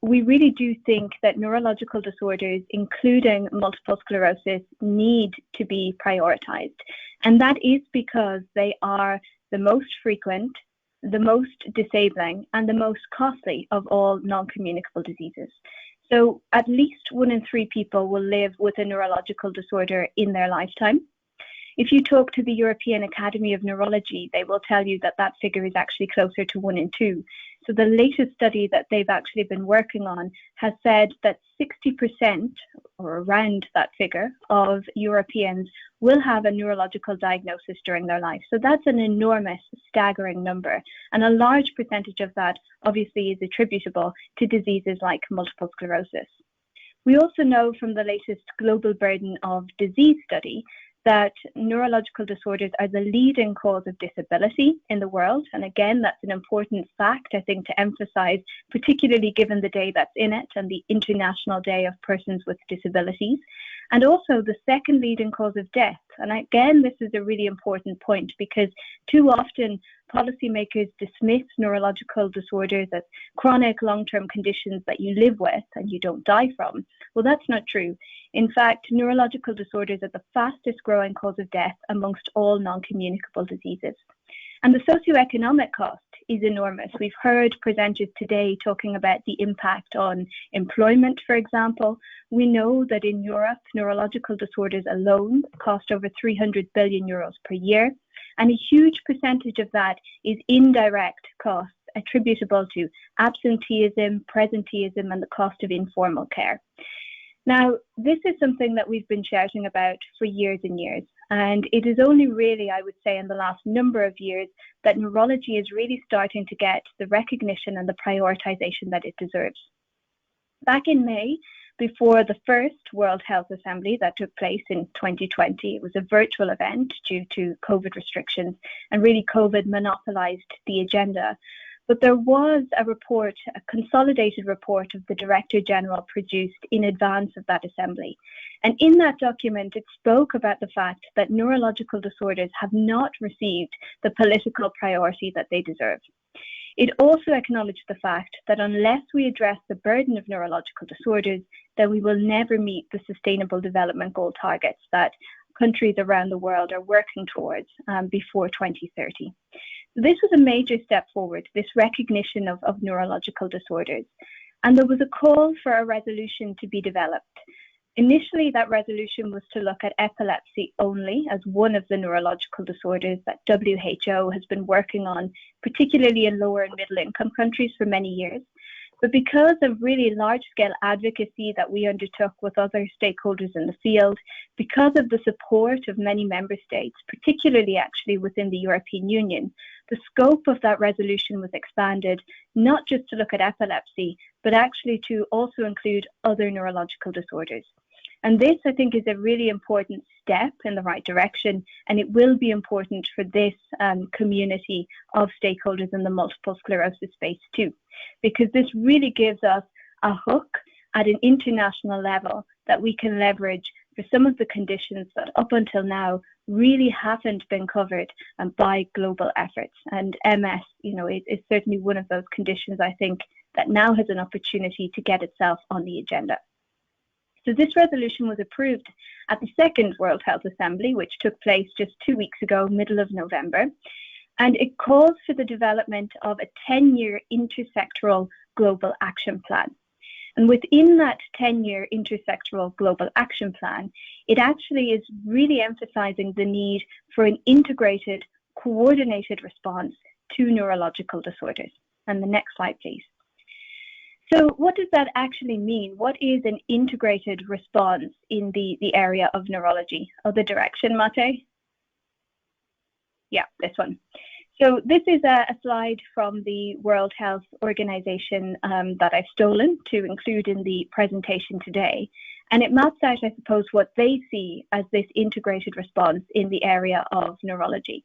we really do think that neurological disorders, including multiple sclerosis, need to be prioritized. And that is because they are the most frequent, the most disabling, and the most costly of all non-communicable diseases. So at least 1 in 3 people will live with a neurological disorder in their lifetime. If you talk to the European Academy of Neurology, they will tell you that that figure is actually closer to 1 in 2. So the latest study that they've actually been working on has said that 60% or around that figure of Europeans will have a neurological diagnosis during their life. So that's an enormous, staggering number. And a large percentage of that obviously is attributable to diseases like multiple sclerosis. We also know from the latest Global Burden of Disease study that neurological disorders are the leading cause of disability in the world. And again, that's an important fact, I think, to emphasize, particularly given the day that's in it and the International Day of Persons with Disabilities. And also the second leading cause of death. And again, this is a really important point because too often policymakers dismiss neurological disorders as chronic long-term conditions that you live with and you don't die from. Well, that's not true. In fact, neurological disorders are the fastest growing cause of death amongst all non-communicable diseases. And the socioeconomic cost is enormous. We've heard presenters today talking about the impact on employment, for example. We know that in Europe, neurological disorders alone cost over 300 billion euros per year. And a huge percentage of that is indirect costs attributable to absenteeism, presenteeism, and the cost of informal care. Now, this is something that we've been shouting about for years and years. And it is only really, I would say, in the last number of years that neurology is really starting to get the recognition and the prioritization that it deserves. Back in May, before the first World Health Assembly that took place in 2020, it was a virtual event due to COVID restrictions, and really COVID monopolized the agenda. But there was a report, a consolidated report of the Director General produced in advance of that assembly. And in that document, it spoke about the fact that neurological disorders have not received the political priority that they deserve. It also acknowledged the fact that unless we address the burden of neurological disorders, then we will never meet the Sustainable Development Goal targets that countries around the world are working towards before 2030. This was a major step forward, this recognition of neurological disorders. And there was a call for a resolution to be developed. Initially, that resolution was to look at epilepsy only as one of the neurological disorders that WHO has been working on, particularly in lower and middle income countries for many years. But because of really large-scale advocacy that we undertook with other stakeholders in the field, because of the support of many member states, particularly actually within the European Union, the scope of that resolution was expanded, not just to look at epilepsy, but actually to also include other neurological disorders. And this, I think, is a really important step in the right direction, and it will be important for this community of stakeholders in the multiple sclerosis space too, because this really gives us a hook at an international level that we can leverage for some of the conditions that up until now really haven't been covered by global efforts. And MS, is certainly one of those conditions, I think, that now has an opportunity to get itself on the agenda. So this resolution was approved at the second World Health Assembly, which took place just 2 weeks ago, middle of November. And it calls for the development of a 10-year intersectoral global action plan. And within that 10-year intersectoral global action plan, it actually is really emphasizing the need for an integrated, coordinated response to neurological disorders. And the next slide, please. So what does that actually mean? What is an integrated response in the area of neurology? Other direction, Mate? Yeah, this one. So this is a slide from the World Health Organization that I've stolen to include in the presentation today. And it maps out, I suppose, what they see as this integrated response in the area of neurology.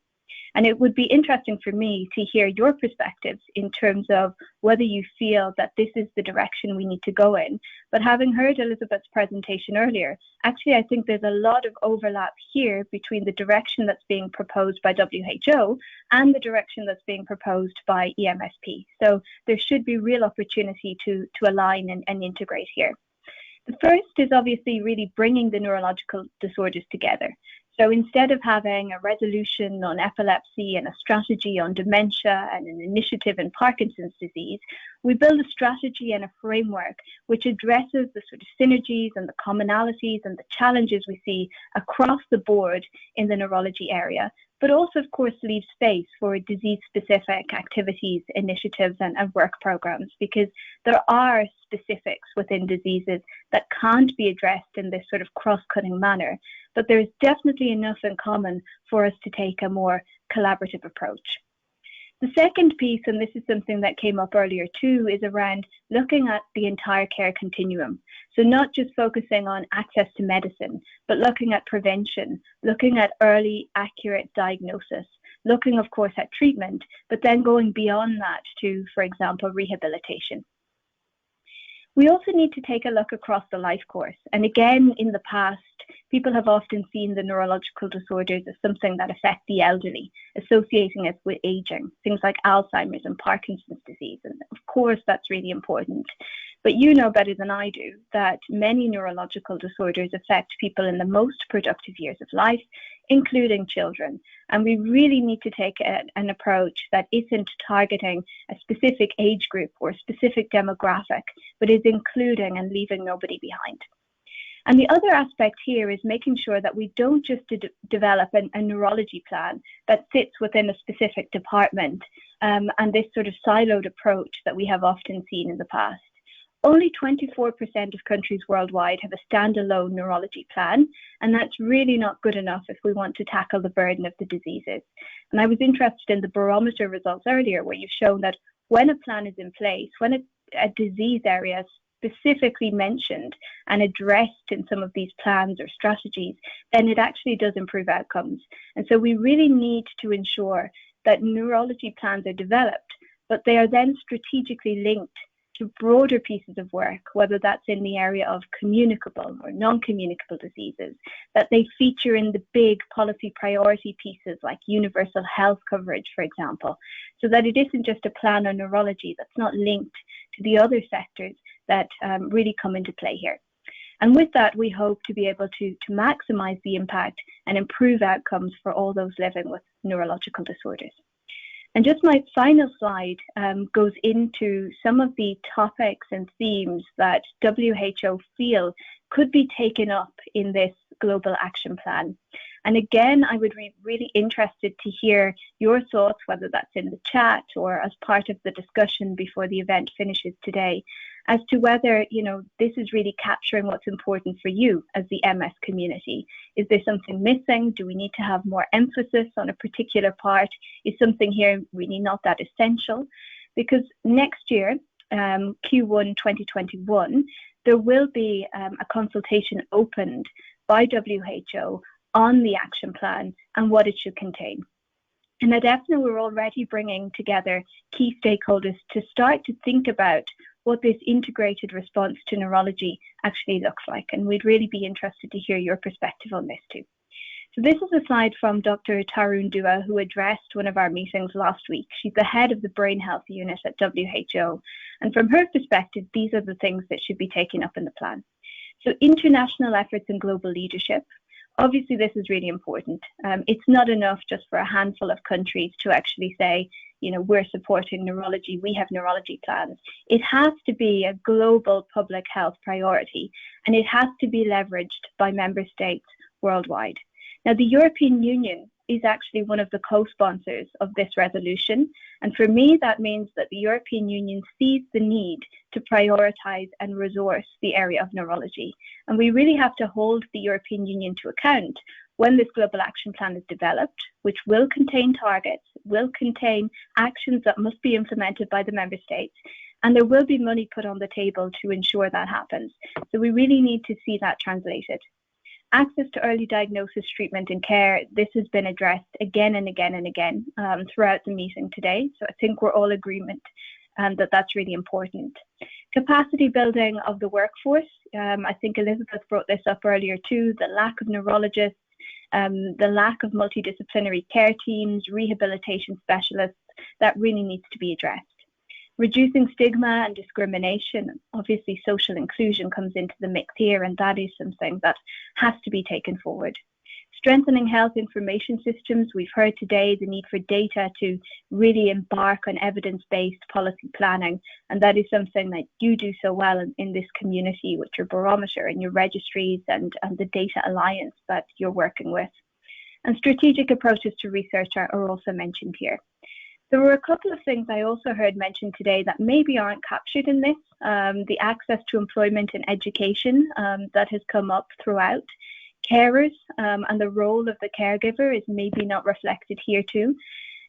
And it would be interesting for me to hear your perspectives in terms of whether you feel that this is the direction we need to go in. But having heard Elizabeth's presentation earlier, actually, I think there's a lot of overlap here between the direction that's being proposed by WHO and the direction that's being proposed by EMSP. So there should be real opportunity to align and integrate here. The first is obviously really bringing the neurological disorders together. So instead of having a resolution on epilepsy and a strategy on dementia and an initiative in Parkinson's disease, we build a strategy and a framework which addresses the sort of synergies and the commonalities and the challenges we see across the board in the neurology area, but also, of course, leave space for disease-specific activities, initiatives, and work programs, because there are specifics within diseases that can't be addressed in this sort of cross-cutting manner. But there is definitely enough in common for us to take a more collaborative approach. The second piece, and this is something that came up earlier too, is around looking at the entire care continuum. So not just focusing on access to medicine, but looking at prevention, looking at early, accurate diagnosis, looking, of course, at treatment, but then going beyond that to, for example, rehabilitation. We also need to take a look across the life course. And again, in the past, people have often seen the neurological disorders as something that affect the elderly, associating it with aging, things like Alzheimer's and Parkinson's disease. And of course, that's really important. But you know better than I do that many neurological disorders affect people in the most productive years of life, including children. And we really need to take an approach that isn't targeting a specific age group or a specific demographic, but is including and leaving nobody behind. And the other aspect here is making sure that we don't just develop a neurology plan that sits within a specific department and this sort of siloed approach that we have often seen in the past. Only 24% of countries worldwide have a standalone neurology plan, and that's really not good enough if we want to tackle the burden of the diseases. And I was interested in the Barometer results earlier, where you've shown that when a plan is in place, when a disease area is specifically mentioned and addressed in some of these plans or strategies, then it actually does improve outcomes. And so we really need to ensure that neurology plans are developed, but they are then strategically linked to broader pieces of work, whether that's in the area of communicable or non-communicable diseases, that they feature in the big policy priority pieces like universal health coverage, for example, so that it isn't just a plan on neurology that's not linked to the other sectors that really come into play here. And with that, we hope to be able to maximize the impact and improve outcomes for all those living with neurological disorders. And just my final slide goes into some of the topics and themes that WHO feel could be taken up in this global action plan. And again, I would be really interested to hear your thoughts, whether that's in the chat or as part of the discussion before the event finishes today, as to whether, you know, this is really capturing what's important for you as the MS community. Is there something missing? Do we need to have more emphasis on a particular part? Is something here really not that essential? Because next year, Q1 2021, there will be a consultation opened by WHO on the action plan and what it should contain. And at EFNA, we're already bringing together key stakeholders to start to think about what this integrated response to neurology actually looks like. And we'd really be interested to hear your perspective on this too. So this is a slide from Dr. Tarun Dua, who addressed one of our meetings last week. She's the head of the Brain Health Unit at WHO. And from her perspective, these are the things that should be taken up in the plan. So international efforts and global leadership. Obviously, this is really important. It's not enough just for a handful of countries to actually say, you know, we're supporting neurology, we have neurology plans. It has to be a global public health priority, and it has to be leveraged by member states worldwide. Now, the European Union is actually one of the co-sponsors of this resolution. And for me, that means that the European Union sees the need to prioritize and resource the area of neurology. And we really have to hold the European Union to account when this global action plan is developed, which will contain targets, will contain actions that must be implemented by the member states, and there will be money put on the table to ensure that happens. So we really need to see that translated. Access to early diagnosis, treatment and care, this has been addressed again and again and again throughout the meeting today. So I think we're all in agreement that that's really important. Capacity building of the workforce. I think Elizabeth brought this up earlier too, the lack of neurologists, the lack of multidisciplinary care teams, rehabilitation specialists, that really needs to be addressed. Reducing stigma and discrimination. Obviously, social inclusion comes into the mix here, and that is something that has to be taken forward. Strengthening health information systems, we've heard today the need for data to really embark on evidence-based policy planning, and that is something that you do so well in this community with your Barometer and your registries and the Data Alliance that you're working with. And strategic approaches to research are also mentioned here. There were a couple of things I also heard mentioned today that maybe aren't captured in this. The access to employment and education that has come up throughout. Carers and the role of the caregiver is maybe not reflected here too.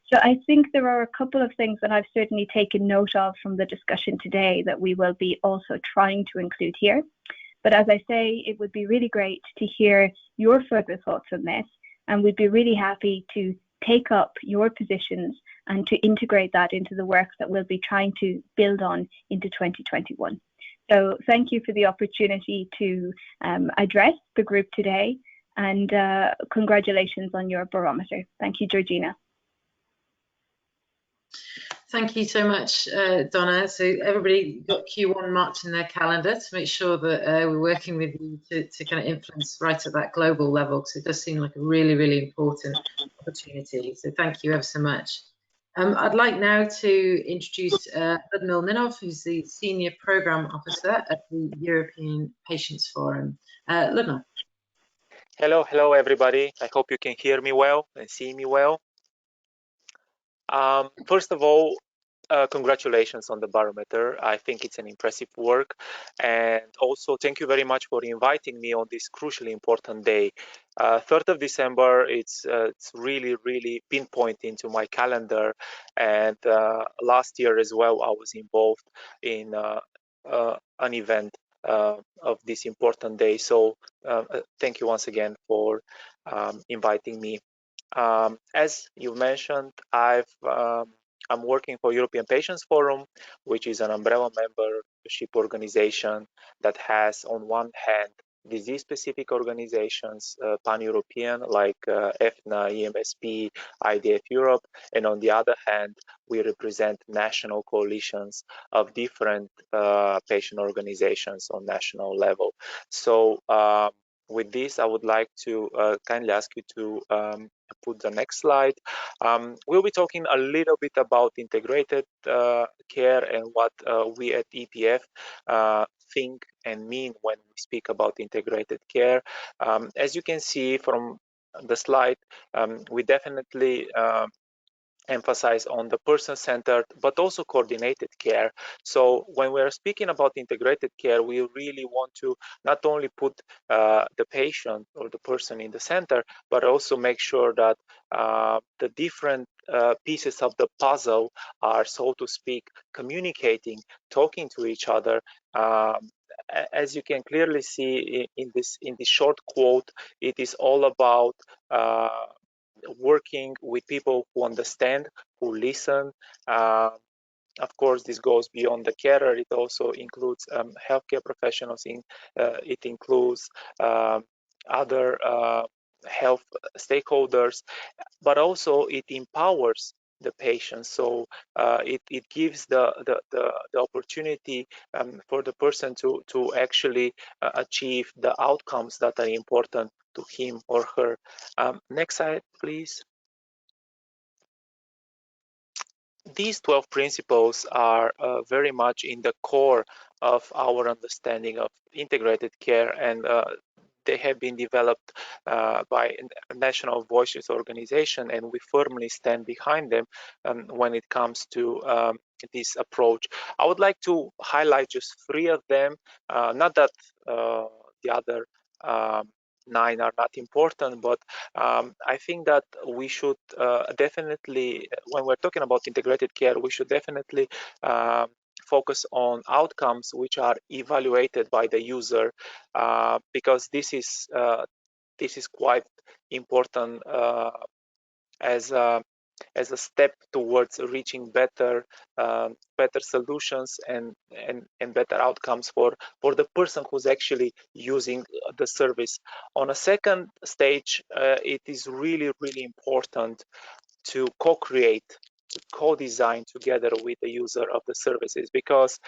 So I think there are a couple of things that I've certainly taken note of from the discussion today that we will be also trying to include here. But as I say, it would be really great to hear your further thoughts on this, and we'd be really happy to take up your positions and to integrate that into the work that we'll be trying to build on into 2021. So thank you for the opportunity to address the group today, and congratulations on your barometer. Thank you, Georgina. Thank you so much, Donna. So everybody got Q1 marked in their calendar to make sure that we're working with you to kind of influence right at that global level, because it does seem like a really, really important opportunity. So thank you ever so much. I'd like now to introduce Admiral Ninof, who's the Senior Programme Officer at the European Patients Forum. Ludmil. Hello, everybody. I hope you can hear me well and see me well. First of all, congratulations on the barometer. I think it's an impressive work. And also, thank you very much for inviting me on this crucially important day. 3rd of December, it's really, really pinpoint into my calendar. And last year as well, I was involved in an event of this important day. So thank you once again for inviting me. As you mentioned, I'm working for European Patients Forum, which is an umbrella membership organization that has, on one hand, disease-specific organizations, pan-European, like EFNA, EMSP, IDF Europe, and on the other hand, we represent national coalitions of different patient organizations on national level. So with this, I would like to kindly ask you to put the next slide. We'll be talking a little bit about integrated care and what we at EPF think and mean when we speak about integrated care. As you can see from the slide, we definitely emphasize on the person-centered, but also coordinated care. So when we're speaking about integrated care, we really want to not only put the patient or the person in the center, but also make sure that the different pieces of the puzzle are, so to speak, communicating, talking to each other. As you can clearly see in this short quote, it is all about working with people who understand, who listen. Of course, this goes beyond the carer. It also includes healthcare professionals. It includes other health stakeholders, but also it empowers the patient. So it gives the opportunity for the person to actually achieve the outcomes that are important to him or her. Next slide, please. These 12 principles are very much in the core of our understanding of integrated care, and they have been developed by National Voices organization, and we firmly stand behind them when it comes to this approach. I would like to highlight just 3 of them, not that the other 9 are not important, but I think that we should definitely, when we're talking about integrated care, we should definitely focus on outcomes which are evaluated by the user, because this is quite important as a step towards reaching better solutions and better outcomes for the person who's actually using the service. On a second stage, it is really, really important to co-create, to co-design together with the user of the services, because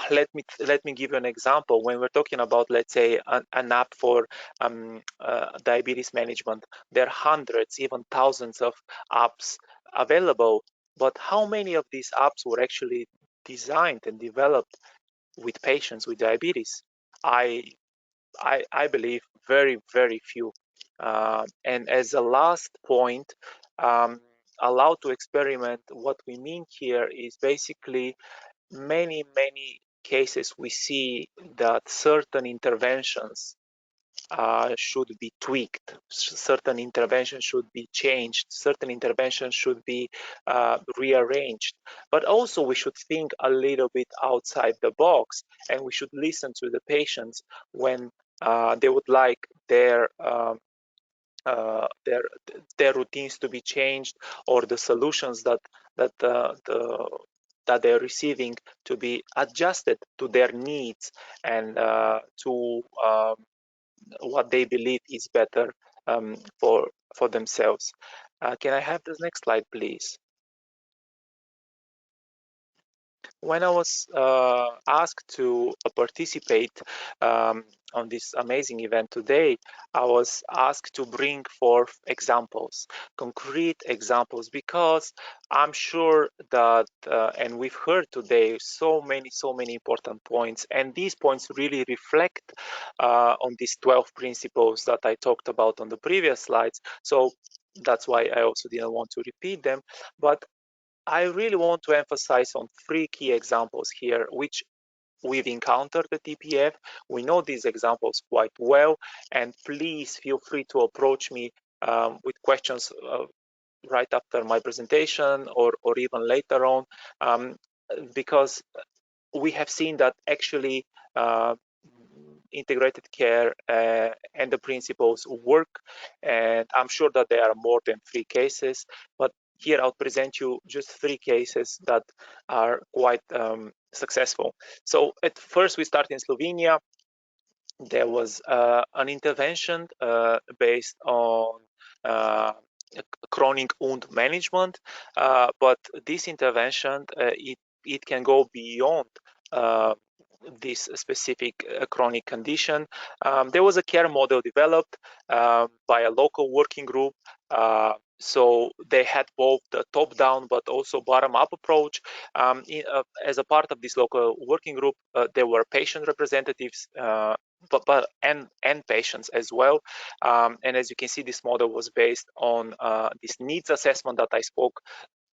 let me give you an example. When we're talking about, let's say, an app for diabetes management, there are hundreds, even thousands of apps available. But how many of these apps were actually designed and developed with patients with diabetes? I believe very, very few. And as a last point, allowed to experiment, what we mean here is basically many cases we see that certain interventions should be tweaked, certain interventions should be changed, certain interventions should be rearranged. But also we should think a little bit outside the box, and we should listen to the patients when they would like their routines to be changed, or the solutions that they're receiving to be adjusted to their needs and to what they believe is better for themselves. Can I have the next slide, please? When I was asked to participate on this amazing event today, I was asked to bring forth examples, concrete examples, because I'm sure that, and we've heard today so many important points, and these points really reflect on these 12 principles that I talked about on the previous slides. So that's why I also didn't want to repeat them, but I really want to emphasize on 3 key examples here, which we've encountered at TPF. We know these examples quite well, and please feel free to approach me with questions right after my presentation or even later on, because we have seen that actually integrated care and the principles work, and I'm sure that there are more than 3 cases, but here I'll present you just 3 cases that are quite successful. So at first we start in Slovenia. There was an intervention based on chronic wound management, but this intervention, it can go beyond this specific chronic condition. There was a care model developed by a local working group. So they had both the top-down but also bottom-up approach. As a part of this local working group, there were patient representatives and patients as well. And as you can see, this model was based on this needs assessment that I spoke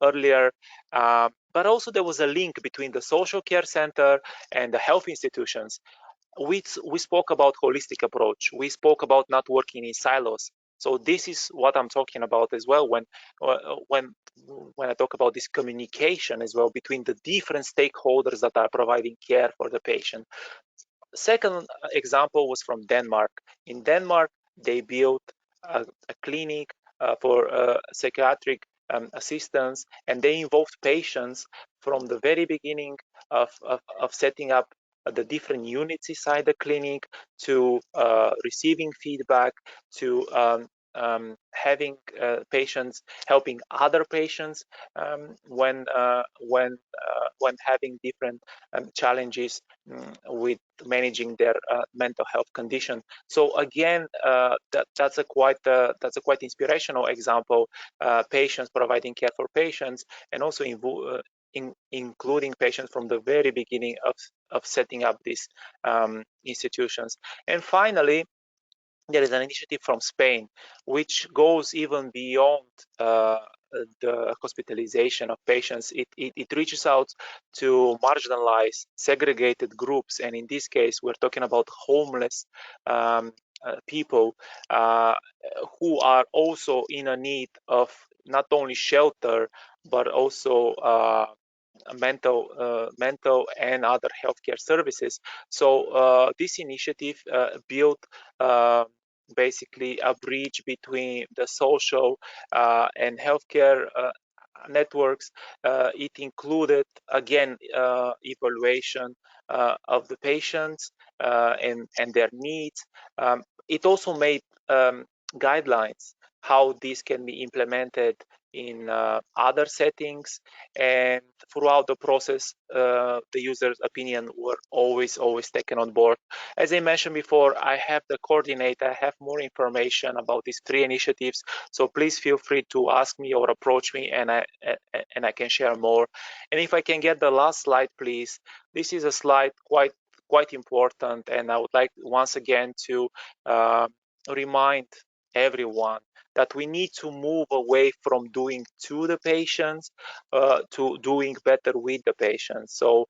earlier, but also there was a link between the social care center and the health institutions. We spoke about holistic approach. We spoke about not working in silos. So this is what I'm talking about as well when I talk about this communication as well between the different stakeholders that are providing care for the patient. Second example was from Denmark. In Denmark, they built a clinic for psychiatric assistance, and they involved patients from the very beginning of setting up the different units inside the clinic, to receiving feedback, to having patients helping other patients when having different challenges with managing their mental health condition. So again, that's a quite inspirational example. Patients providing care for patients, and also including patients from the very beginning of setting up these institutions. And finally, there is an initiative from Spain which goes even beyond the hospitalization of patients. It reaches out to marginalized, segregated groups, and in this case, we're talking about homeless people who are also in a need of not only shelter but also mental and other healthcare services. So this initiative built basically a bridge between the social and healthcare networks. It included, again, evaluation of the patients and their needs. It also made guidelines how this can be implemented in other settings, and throughout the process the user's opinion were always taken on board. As I mentioned before, I have the coordinator, I have more information about these 3 initiatives, so please feel free to ask me or approach me, and I can share more. And if I can get the last slide, please. This is a slide quite important, and I would like once again to remind everyone that we need to move away from doing to the patients to doing better with the patients. So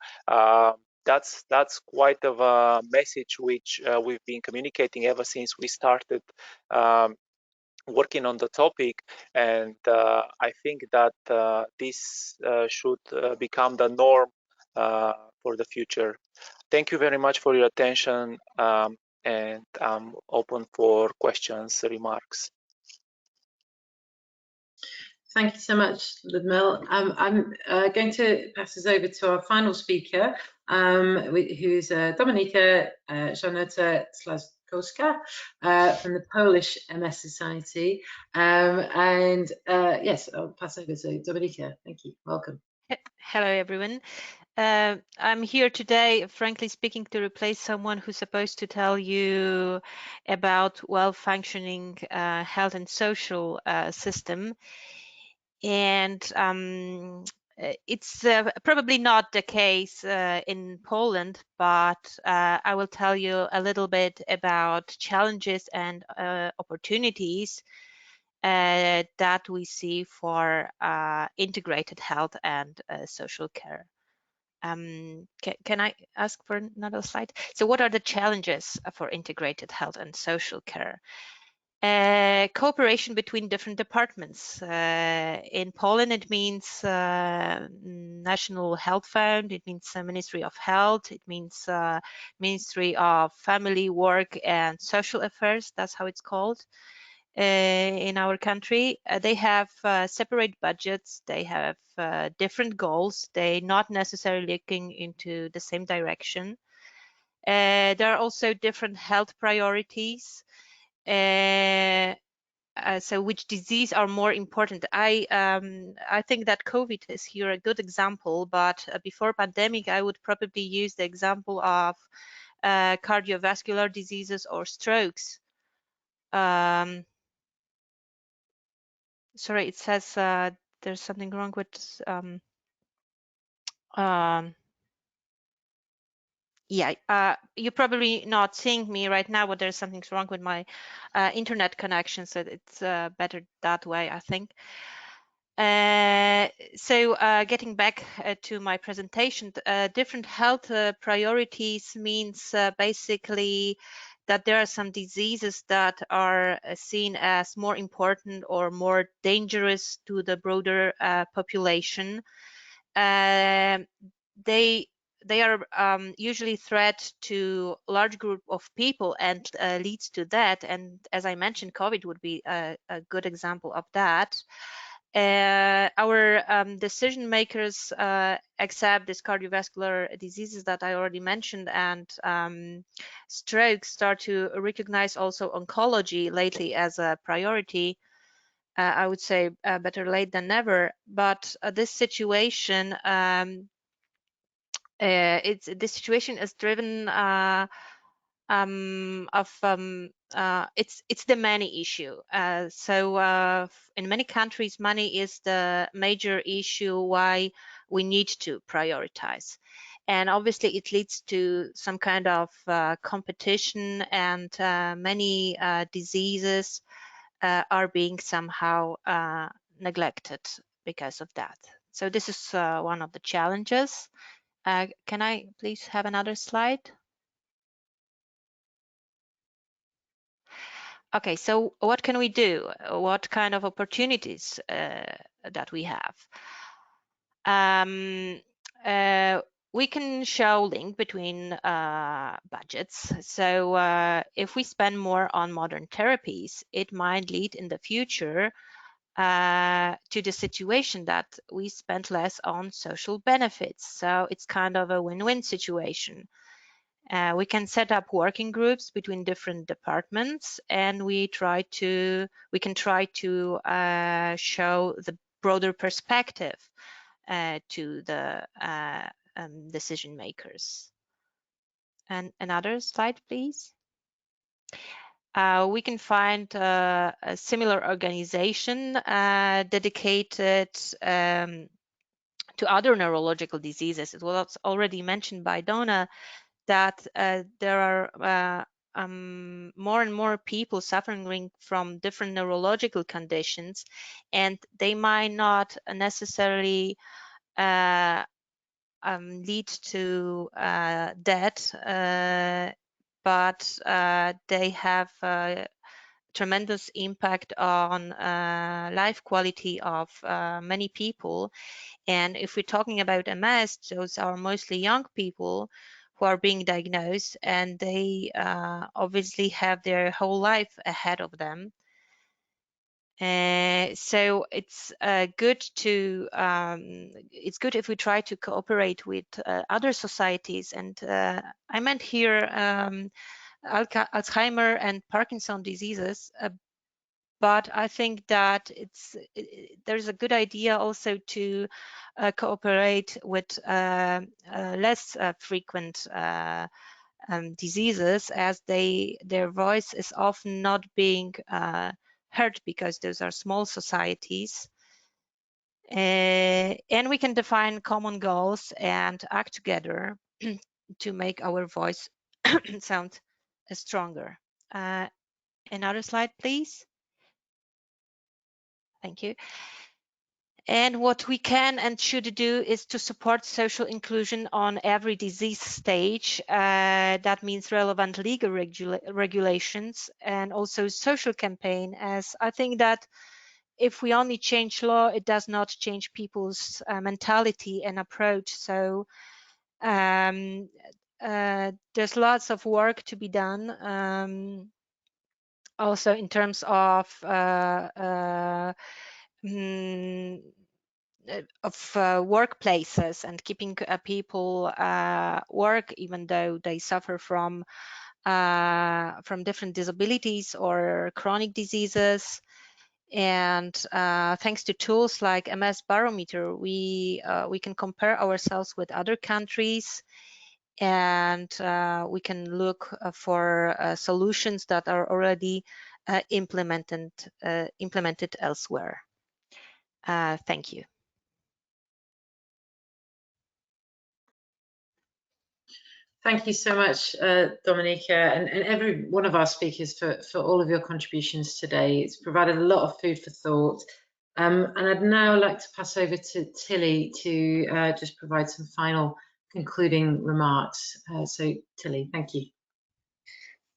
that's quite of a message which we've been communicating ever since we started working on the topic, and I think that this should become the norm for the future. Thank you very much for your attention, and I'm open for questions, remarks. Thank you so much, Ludmil. I'm going to pass this over to our final speaker, who's Dominika Janota-Slaskowska from the Polish MS Society. Yes, I'll pass over to Dominika. Thank you. Welcome. Hello, everyone. I'm here today, frankly speaking, to replace someone who's supposed to tell you about well-functioning health and social system. And it's probably not the case in Poland, but I will tell you a little bit about challenges and opportunities that we see for integrated health and social care. Can I ask for another slide? So what are the challenges for integrated health and social care? Cooperation between different departments. In Poland, it means National Health Fund, it means Ministry of Health, it means Ministry of Family, Work and Social Affairs, that's how it's called. In our country, they have separate budgets, they have different goals, they're not necessarily looking into the same direction. There are also different health priorities. So which disease are more important? I think that COVID is here a good example, but before pandemic, I would probably use the example of cardiovascular diseases or strokes. Sorry, it says there's something wrong with yeah, you're probably not seeing me right now, but there's something wrong with my internet connection, so it's better that way, I think. So getting back to my presentation, different health priorities means basically that there are some diseases that are seen as more important or more dangerous to the broader population. They are usually threat to a large group of people and leads to that. And as I mentioned, COVID would be a good example of that. Our decision makers accept these cardiovascular diseases that I already mentioned, and strokes start to recognize also oncology lately as a priority. I would say better late than never, but this situation this situation is driven it's the money issue. So in many countries, money is the major issue why we need to prioritize, and obviously it leads to some kind of competition, and many diseases are being somehow neglected because of that. So this is one of the challenges. Can I please have another slide? Okay, so what can we do? What kind of opportunities that we have? We can show link between budgets. So if we spend more on modern therapies, it might lead in the future to the situation that we spend less on social benefits. So it's kind of a win-win situation. We can set up working groups between different departments, and we can try to show the broader perspective to the decision makers. And another slide, please. We can find a similar organization dedicated to other neurological diseases. It was already mentioned by Donna that there are more and more people suffering from different neurological conditions, and they might not necessarily lead to death, but they have a tremendous impact on life quality of many people. And if we're talking about MS, those are mostly young people who are being diagnosed, and they obviously have their whole life ahead of them. So it's good if we try to cooperate with other societies, and I meant here Alzheimer and Parkinson diseases, but I think that there's a good idea also to cooperate with less frequent diseases, as their voice is often not being heard because those are small societies. And we can define common goals and act together to make our voice sound stronger. Another slide, please. Thank you. And what we can and should do is to support social inclusion on every disease stage. That means relevant legal regulations and also social campaign, as I think that if we only change law, it does not change people's mentality and approach. So there's lots of work to be done. Also in terms of workplaces and keeping people work even though they suffer from different disabilities or chronic diseases. And thanks to tools like MS Barometer, we can compare ourselves with other countries, and we can look for solutions that are already implemented elsewhere. Thank you. Thank you so much, Dominika, and every one of our speakers for all of your contributions today. It's provided a lot of food for thought. And I'd now like to pass over to Tilly to just provide some final concluding remarks. So Tilly, thank you.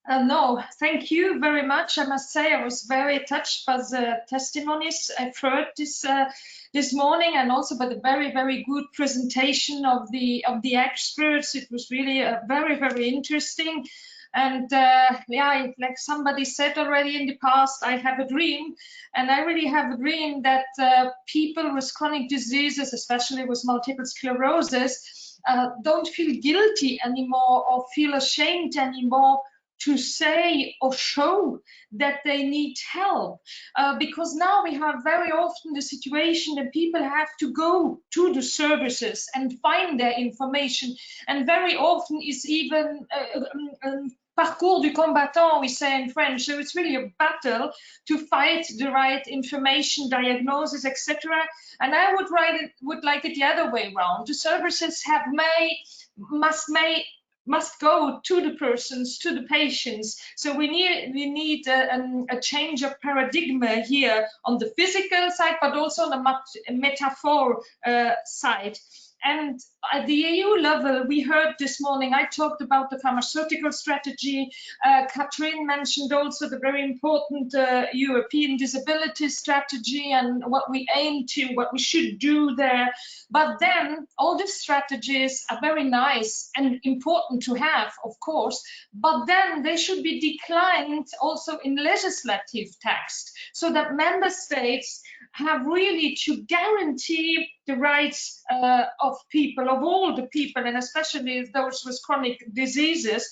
No, thank you very much. I must say I was very touched by the testimonies I've heard this morning, and also by the very, very good presentation of the experts. It was really very, very interesting. And yeah, like somebody said already in the past, I have a dream, and I really have a dream that people with chronic diseases, especially with multiple sclerosis, don't feel guilty anymore or feel ashamed anymore to say or show that they need help, because now we have very often the situation that people have to go to the services and find their information, and very often is even parcours du combattant, we say in French. So it's really a battle to find the right information, diagnosis, etc. And I would like it the other way around. The services must go to the persons, to the patients. So we need a change of paradigm here on the physical side, but also on the metaphor side. And at the EU level, we heard this morning, I talked about the pharmaceutical strategy. Catherine mentioned also the very important European disability strategy and what we aim to, what we should do there. But then all these strategies are very nice and important to have, of course, but then they should be declined also in legislative text, so that member states have really to guarantee the rights of of people, of all the people, and especially those with chronic diseases.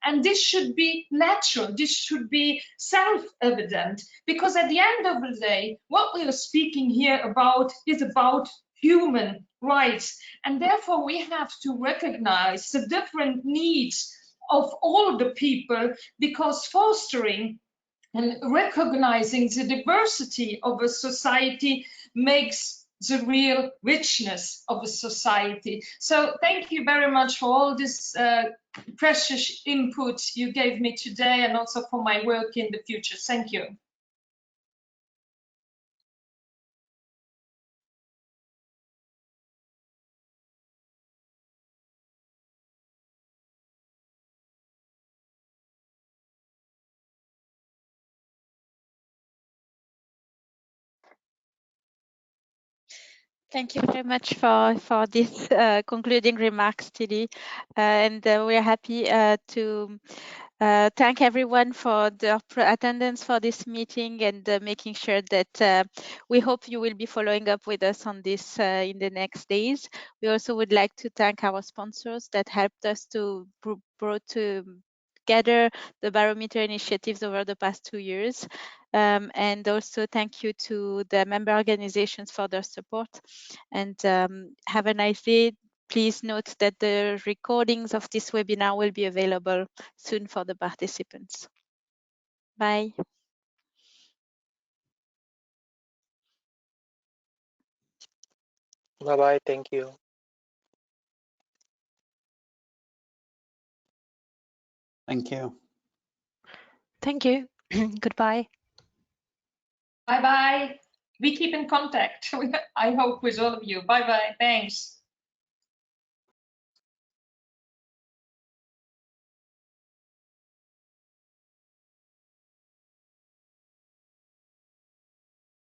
And this should be natural, this should be self-evident, because at the end of the day, what we are speaking here about is about human rights. And therefore, we have to recognize the different needs of all the people, because fostering and recognizing the diversity of a society makes the real richness of a society. So thank you very much for all this precious input you gave me today, and also for my work in the future. Thank you. Thank you very much for this concluding remarks, Tilly. And we're happy to thank everyone for their attendance for this meeting, and making sure that we hope you will be following up with us on this in the next days. We also would like to thank our sponsors that helped us to brought together the Barometer initiatives over the past 2 years. And also thank you to the member organizations for their support. And have a nice day. Please note that the recordings of this webinar will be available soon for the participants. Bye. Bye-bye. Thank you. Thank you. Thank you. Goodbye. Bye-bye. We keep in contact, I hope, with all of you. Bye-bye. Thanks.